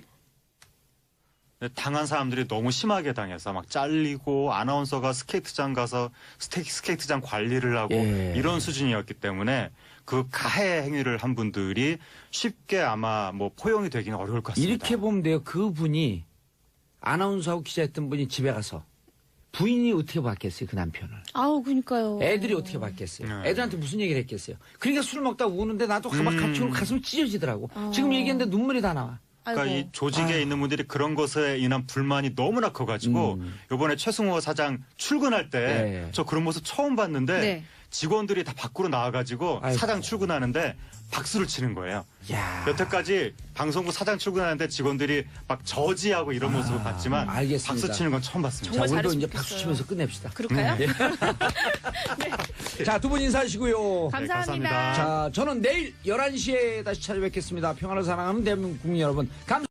당한 사람들이 너무 심하게 당해서 막 잘리고 아나운서가 스케이트장 가서 스케이트장 관리를 하고 예. 이런 수준이었기 때문에 그 가해 행위를 한 분들이 쉽게 아마 뭐 포용이 되기는 어려울 것 같습니다. 이렇게 보면 돼요. 그분이 아나운서하고 기자했던 분이 집에 가서 부인이 어떻게 봤겠어요. 그 남편을. 아우 그러니까요. 애들이 어떻게 봤겠어요. 네. 애들한테 무슨 얘기를 했겠어요. 그러니까 술 먹다 우는데 나도 막 같이 울고 가슴이 찢어지더라고. 지금 얘기했는데 눈물이 다 나와. 그러니까 아이고. 이 조직에 있는 분들이 그런 것에 인한 불만이 너무나 커가지고 이번에 최승호 사장 출근할 때 저 네. 그런 모습 처음 봤는데 네. 직원들이 다 밖으로 나와가지고 아이고. 사장 출근하는데 박수를 치는 거예요. 야. 여태까지 방송국 사장 출근하는데 직원들이 막 저지하고 이런 모습을 봤지만 알겠습니다. 박수 치는 건 처음 봤습니다. 자, 정말 우리도 이제 잘했으면 박수 좋겠어요. 치면서 끝냅시다. 그럴까요? 자, 두 분 인사하시고요. 감사합니다. 감사합니다. 자, 저는 내일 11시에 다시 찾아뵙겠습니다. 평화를 사랑하는 대한민국 국민 여러분. 감사합니다.